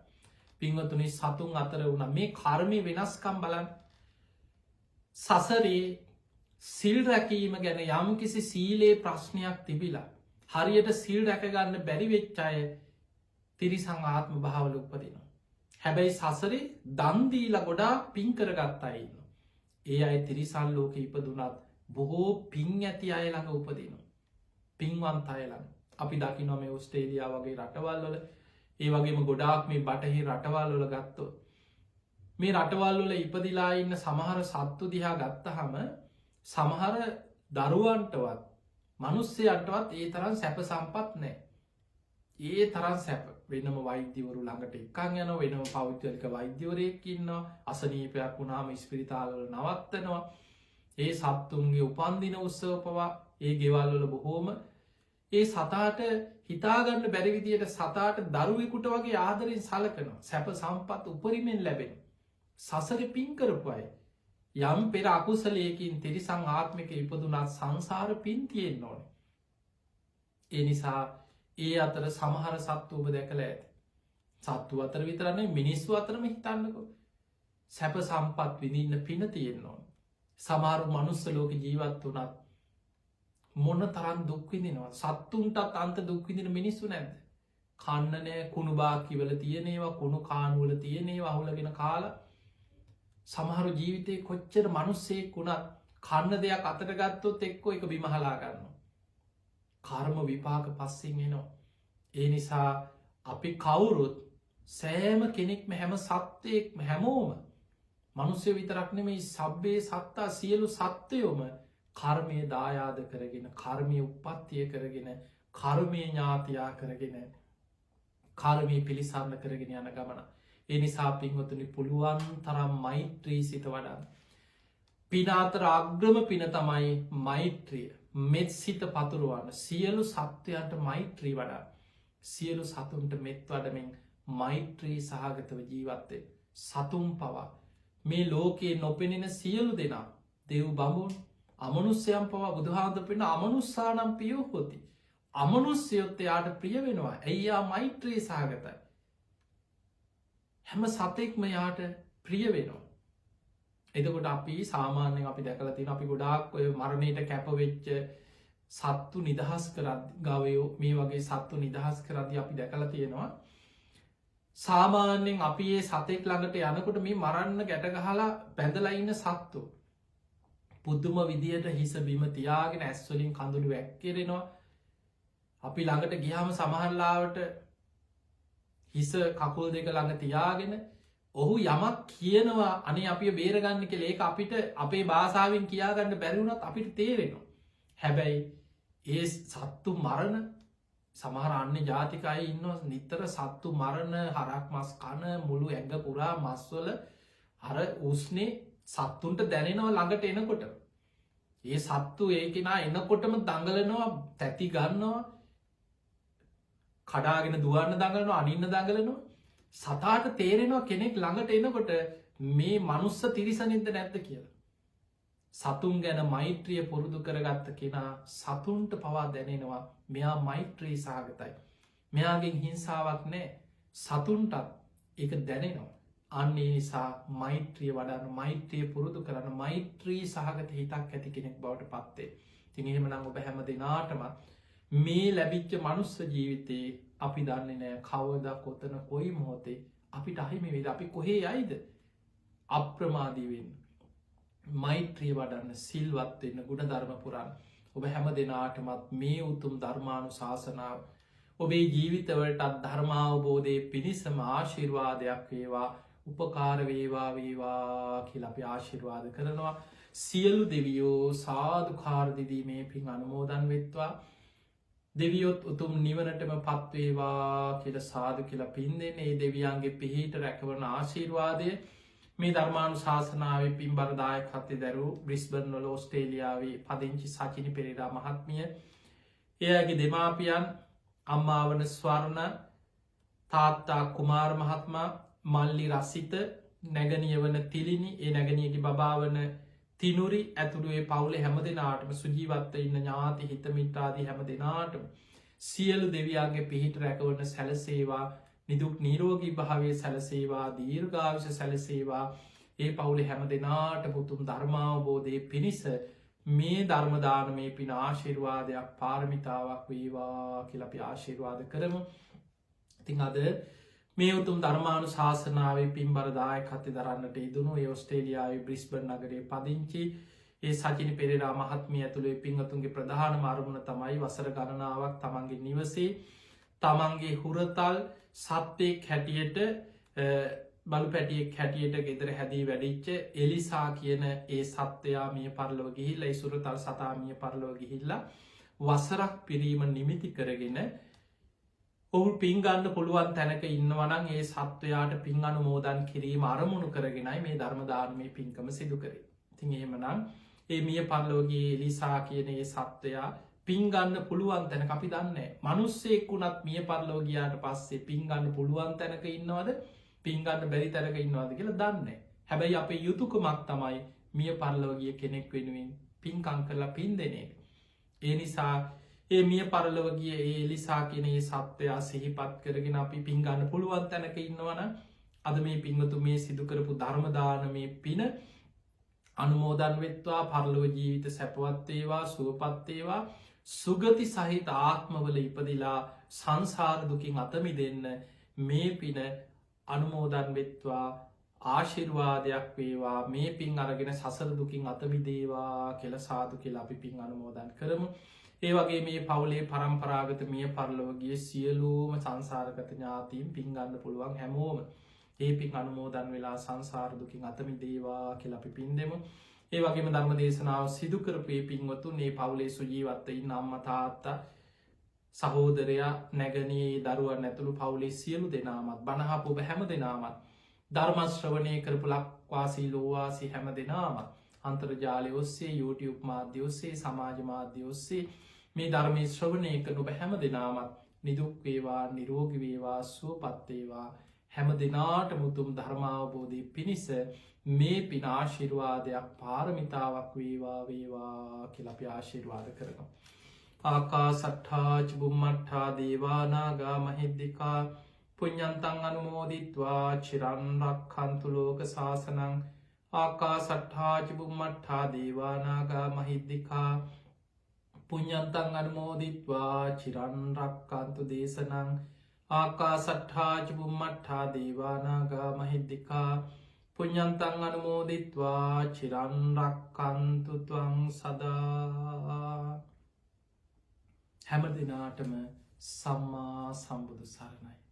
පින්වතුනි සතුන් අතර වුණ මේ කර්මය වෙනස්කම් බලන් සසරේ සිල් රැකීම ගැන යම් කිසි සීලේ ප්‍රශ්නයක් තිබිලා හරියට සිල් රැකගන්න බැරිවෙච්චාය තිරිසං ආත්ම භාවල උපදිනවා. හැබැයි සසරේ දන්දීල ගොඩා පින් කරගත්තායින්න. ඒ අයි තිරිසන් ලෝක ඉපදුනත් බොහෝ පින් ඇති අය ළඟ උපදිනවා. පින්වන්ත අයලන්න අපි දකිනොම ඔස්ට්‍රේලියා වගේ රටවල්වල ඒ වගේම ගොඩාක් මේ බටහි රටවල්වල ගත්තෝ. මේ රටවල්වල ඉපදිලා ඉන්න සමහර සත්තු දිහා ගත්තහම සමහර දරුවන්ටවත් මනුස්සයන්ටවත් ඒ තරම් සැප සම්පත් නෑ. ඒ තරම් සැප වෙනම වෛද්‍යවරු ළඟට එකන් යන වෙනම පෞද්ගලික වෛද්‍යවරයෙක් ඉන්නවා. අසනීපයක් වුණාම ස්පිරිතාලවල නවත්තනවා. ඒ සත්තුන්ගේ උපන්දින උත්සව පවා ඒ ගෙවල්වල බොහෝම ඒ සතාට හිතාගන්න බැරි විදියට සතාට දරුවෙකුට වගේ ආදරෙන් සලකනවා. සැප සම්පත් උපරිමෙන් ලැබෙන. සසර පින් කරපු අය යම් පෙර අකුසලයකින් තිරිසං ආත්මික ඉපදුනත් සංසාර පින් තියෙන් ඕන. ඒ නිසා ඒ අතර සමහර සත්තු ඔබ දැකළ ඇති. සත්තු අතර විතරන්නේ මිනිස්සු අතරම හිතන්නකො. සැප සම්පත් විඳන්න පින තියෙන් ඕන. සමහරු මනුස්ස ලෝක ජීවත් වනත් මොන්න තරන් දුක්විදිනවා. සත්තුන්ටත් අන්ත දුක්විදින මිනිස්සු නැද්ද. කන්නනෑ කුණු බාකිවල තියනේවා කුණු කානුවල තියනේ අහුලගෙන කාලා සමහරු ජීවිතය කොච්චර මනුස්සෙක් වුණත් කන්න දෙයක් අතට ගත්තොත් එක්කෝ එක බිමහලා ගන්න. කර්ම විපාක පස්සින් එනවා. ඒ නිසා අපි කවුරුත් සෑම කෙනෙක්ම හැම සත්වයෙක්ම හැමෝම මනුස්්‍ය විතරක්න මේ සබ්බේ සත්තා සියලු සත්වයෝම කර්මය දායාද කරගෙන කර්මය උපත්තිය කරගෙන කර්මය ඥාතියා කරගෙන කර්මය පිළිසරණ කරගෙන යන ගමන. ඒ නිසා පින්වතුනි පුළුවන් තරම් මෛත්‍රී සිත වඩන්න. පිනාතර අග්‍රම පින තමයි මෛත්‍රිය. මෙත් සිත පතුරුවන්න සියලු සත්වයන්ට මෛත්‍රී වඩා සියලු සතුන්ට මෙත් වඩමින් මෛත්‍රී සහගතව ජීවත්තේ සතුම් පවා මේ ලෝකයේ නොපෙනෙන සියලු දෙනා දෙව් බමුන් අමනුස්්‍යයම් පවා බුදුහාන්ද පෙන අමනුස්සානම් පියෝ හොති. අමනුස්්‍යයොත්තයාට ප්‍රිය වෙනවා. ඇයියා මෛත්‍රී සහගතයි. හැම සතෙක්ම යාට ප්‍රිය වෙනවා. එතකොට අපි සාමාන්‍යෙන් අපි දැකල තින අපි ගොඩාක් ඔය මරණයට කැපවෙච්ච සත්තු නිදහස් කරත් ගවයෝ මේ වගේ සත්තු නිදහස් කරදි අපි දැකල තියෙනවා. සාමාන්‍යෙන් අපි ඒ සතෙක් ළඟට යනකොට මේ මරන්න ගැටගහලා බැඳලඉන්න සත්තු. පුද්දුම විදියට හිස බිම තියාගෙන ඇස්වලින් කඳුළු වැැක්කෙරෙනවා. අපි ළඟට ගියාම සමහරලාවට හිස කකුල් දෙක ළඟ තියාගෙන ඔහු යමක් කියනවා අනේ අපි බේරගන්න කෙ ඒක අපිට අපේ භාසාාවෙන් කියාගන්න බැරිවුණත් අපිට තේරෙනවා. හැබැයි ඒ සත්තු මරණ සමහර අන්‍ය ජාතික අය ඉන්නවා නිතර සත්තු මරණ හරක් මස් කන මුළු ඇඟ පුරා මස්වල අර උස්නේ සත්තුන්ට දැනෙනවා ළඟට එනකොට. ඒ සත්තු ඒ කෙනා එනකොටම දඟලනවා තැති ගන්නවා කඩාගෙන දුවන්න දඟලනවා අනින්න දඟලනවා. සතාට තේරෙනවා කෙනෙක් ළඟට එනකොට මේ මනුස්ස තිරිසනින්ද නැද්ද කියලා. සතුන් ගැන මෛත්‍රිය පුරුදු කරගත්ත කෙනා සතුන්ට පවා දැනෙනවා මෙයා මෛත්‍රී සහගතයි. මෙයාගෙන් හිංසාවක් නෑ සතුන්ටත් එක දැනෙනවා. අන්නේ නිසා මෛත්‍රිය වඩන්න මෛත්‍රිය පුරුදු කරන්න මෛත්‍රී සහගත හිතක් ඇති කෙනෙක් බවට පත්තේ. තින් එහෙමනම් ඔබ හැම දෙනාටම මේ ලැබිච්ච මනුස්ස ජීවිතයේ අපි දන්නේ නෑ කවද කොතන කොයි මොහොතේ අපිට අහිමි වේද අපි කොහේ යයිද අප්‍රමාදීවෙන් මෛත්‍රිය වඩන්න සිල්වත්වෙන්න ගුණ ධර්ම පුරන් ඔබ හැම දෙනාටමත් මේ උතුම් ධර්මානු ශාසනාව ඔබේ ජීවිතවලටත් ධර්මාවබෝධය පිණිසම ආශිර්වාදයක් වේවා උපකාර වේවා වේවා කියලා අපි ආශිර්වාද කරනවා. සියලු දෙවියෝ සාධකාරදිදී මේ පින් අනුමෝදන් වෙත්වා. දෙවියොත් උතුම් නිවනටම පත්වේවා කියල සාධ කියලා පින්දෙන් ඒ දෙවියන්ගේ පිහිට රැකවන ආශීර්වාදය මේ ධර්මානු ශාසනාව පින්බරදායක හත්තේ දැරු බ්‍රිස්බර්නොල ඔස්ටේලියාවේ පදිංචි සචිනි පෙරේරා මහත්මිය එයගේ දෙමාපියන් අම්මාවන ස්වර්ණ තාත්තා කුමාර මහත්මා මල්ලි රස්සිත නැගනිය වන තිලිනි ඒ නැගනියගේ බාවන තිනුරි ඇතුළුවේ පවුලේ හැම දෙනාටම සුජීවත්ව ඉන්න ඥාති හිතමිත්‍රාදී හැම දෙනාටම සියලු දෙවියන්ගේ පිහිට රැකවන්න සැලසේවා නිදුක් නීරෝගී භාවය සැලසේවා දීර්ඝායුෂ සැලසේවා ඒ පවුලේ හැම දෙනාට පුතුම් ධර්මාවබෝධය පිණිස මේ ධර්මදානමේ පින ආශිර්වාදයක් පාරමිතාවක් වේවා කියලා අපි ආශිර්වාද කරමු. ඉතින් අද මේ උතුම් ධර්මානු ශාසනාවේ පින්බරදායක හත්තේ දරන්නට ඉදුණු ඒ ඔස්ට්‍රේලියාවේ බ්‍රිස්බර්න් නගරේ පදිංචි ඒ සචිනි පෙරේරා මහත්මිය ඇතුළේ පින්වතුන්ගේ ප්‍රධාන අරමුණ තමයි වසර ගණනාවක් තමන්ගේ නිවසේ තමන්ගේ හුරතල් සත්වයෙක් හැටියට බලු පැටියෙක් හැටියට ගෙදර හැදී වැඩිච්ච එලිසා කියන ඒ සත්වයා මිය පරලොව ගිහිල්ලා ඒ සුරතල් සතා මිය පරලොව ගිහිල්ලා වසරක් පිරීම නිමිති කරගෙන ඔහු පින්ගන්න පුළුවන් තැනක ඉන්නවනන් ඒ සත්වයාට පින් අනුමෝදන් කිරීම අරමුණු කරගෙනයි මේ ධර්මදානමේ පින්කම සිදු කරේ. තින් එහෙමනම් ඒ මිය පරලෝගේ එලිසා කියන ඒ සත්වයා පින්ගන්න පුළුවන් තැන අපි දන්න මනුස්සෙක් වුණත් මිය පරලෝගයාට පස්සේ පින්ගන්න පුළුවන් තැනක ඉන්නවද පින්ගන්න බැරි තැනක ඉන්නවාද කියලා දන්න. හැබැයි අපේ යුතුකමක් තමයි මිය පරලෝගිය කෙනෙක් වෙනුවෙන් පින්කං කරලා පින් දෙනේ. ඒ නිසා ඒ මිය පරලොවගිය ඒ එලිසා කියන ඒ සත්වයා සිහිපත් කරගෙන අපි පින්ගන්න පුළුවන් තැනක ඉන්නවන අද මේ පින්වතු මේ සිදුකරපු ධර්මදානමේ පින අනුමෝදන් වෙත්වා පරලොව ජීවිත සැපවත්තේවා සුවපත්තේවා සුගති සහිත ආත්මවල ඉපදිලා සංසාර දුකින් අතමි දෙන්න මේ පින අනුමෝදන් වෙත්වා ආශිර්වාදයක් වේවා මේ පින් අරගෙන සසර දුකින් අතමිදේවා කෙල සාදු කියලා අපි පින් අනුමෝදන් කරමු. ඒ වගේ මේ පවුලේ පරම්පරාගත මිය පරලෝගිය සියලූම සංසාරගත ඥාතීන් පින්ගන්න පුළුවන් හැමෝම ඒ පින් අනුමෝදන් වෙලා සංසාරදුකින් අතමි දේවා කියලා අපි පින් දෙමු. ඒ වගේම ධර්ම දේශනාව සිදුකරපේ පින්වතුන් ඒ පවුලේ සුජීවත්තයි නම්ම තාත්තා සහෝදරයා නැගනී දරුවන් ඇතුළු පවුලේ සියලු දෙනාමත් බණහපු හැම දෙනාමත් ධර්මශ්‍රවනය කරපු ලක්වාසී ලෝවාසි හැම දෙනාමත් අන්තර්ජාලය ඔස්සේ YouTube මාධ්‍ය ඔස්සේ සමාජ මාධ්‍ය ඔස්සේ මේ ධර්මය ශ්‍රවණය කරනු හැම දෙනාමත් නිදුක් වේවා නිරෝගි වේවා සුවපත්තේවා හැම දෙනාට මුතුම් ධර්මාවබෝධය පිණිස මේ පින ආශිර්වාදයක් පාරමිතාවක් වේවා වේවා කියලා අපි ආශිර්වාද කරනවා. ආකා සට්ඨාච බුම්මට්ඨා දේවානාගා මහිද්දිකා පුඤ්ඤන්තං අනුමෝදිත්වා චිරන් රක්ඛන්තු ලෝක සාසනං ආකා සට්ඨාච බුම්මට්ඨා දේවානාගා මහිද්දිකා පුඤ්ඤන්තං අනුමෝදිත්වා චිරන් රක්ඛන්තු දේශනං ආකා සට්ඨාච බුම්මට්ඨා දේවානාගා මහිද්දිකා පුඤ්ඤන්තං අනුමෝදිත්වා චිරන් රක්ඛන්තු ත්වං සදා. හැම දිනාටම සම්මා සම්බුදු සරණයි.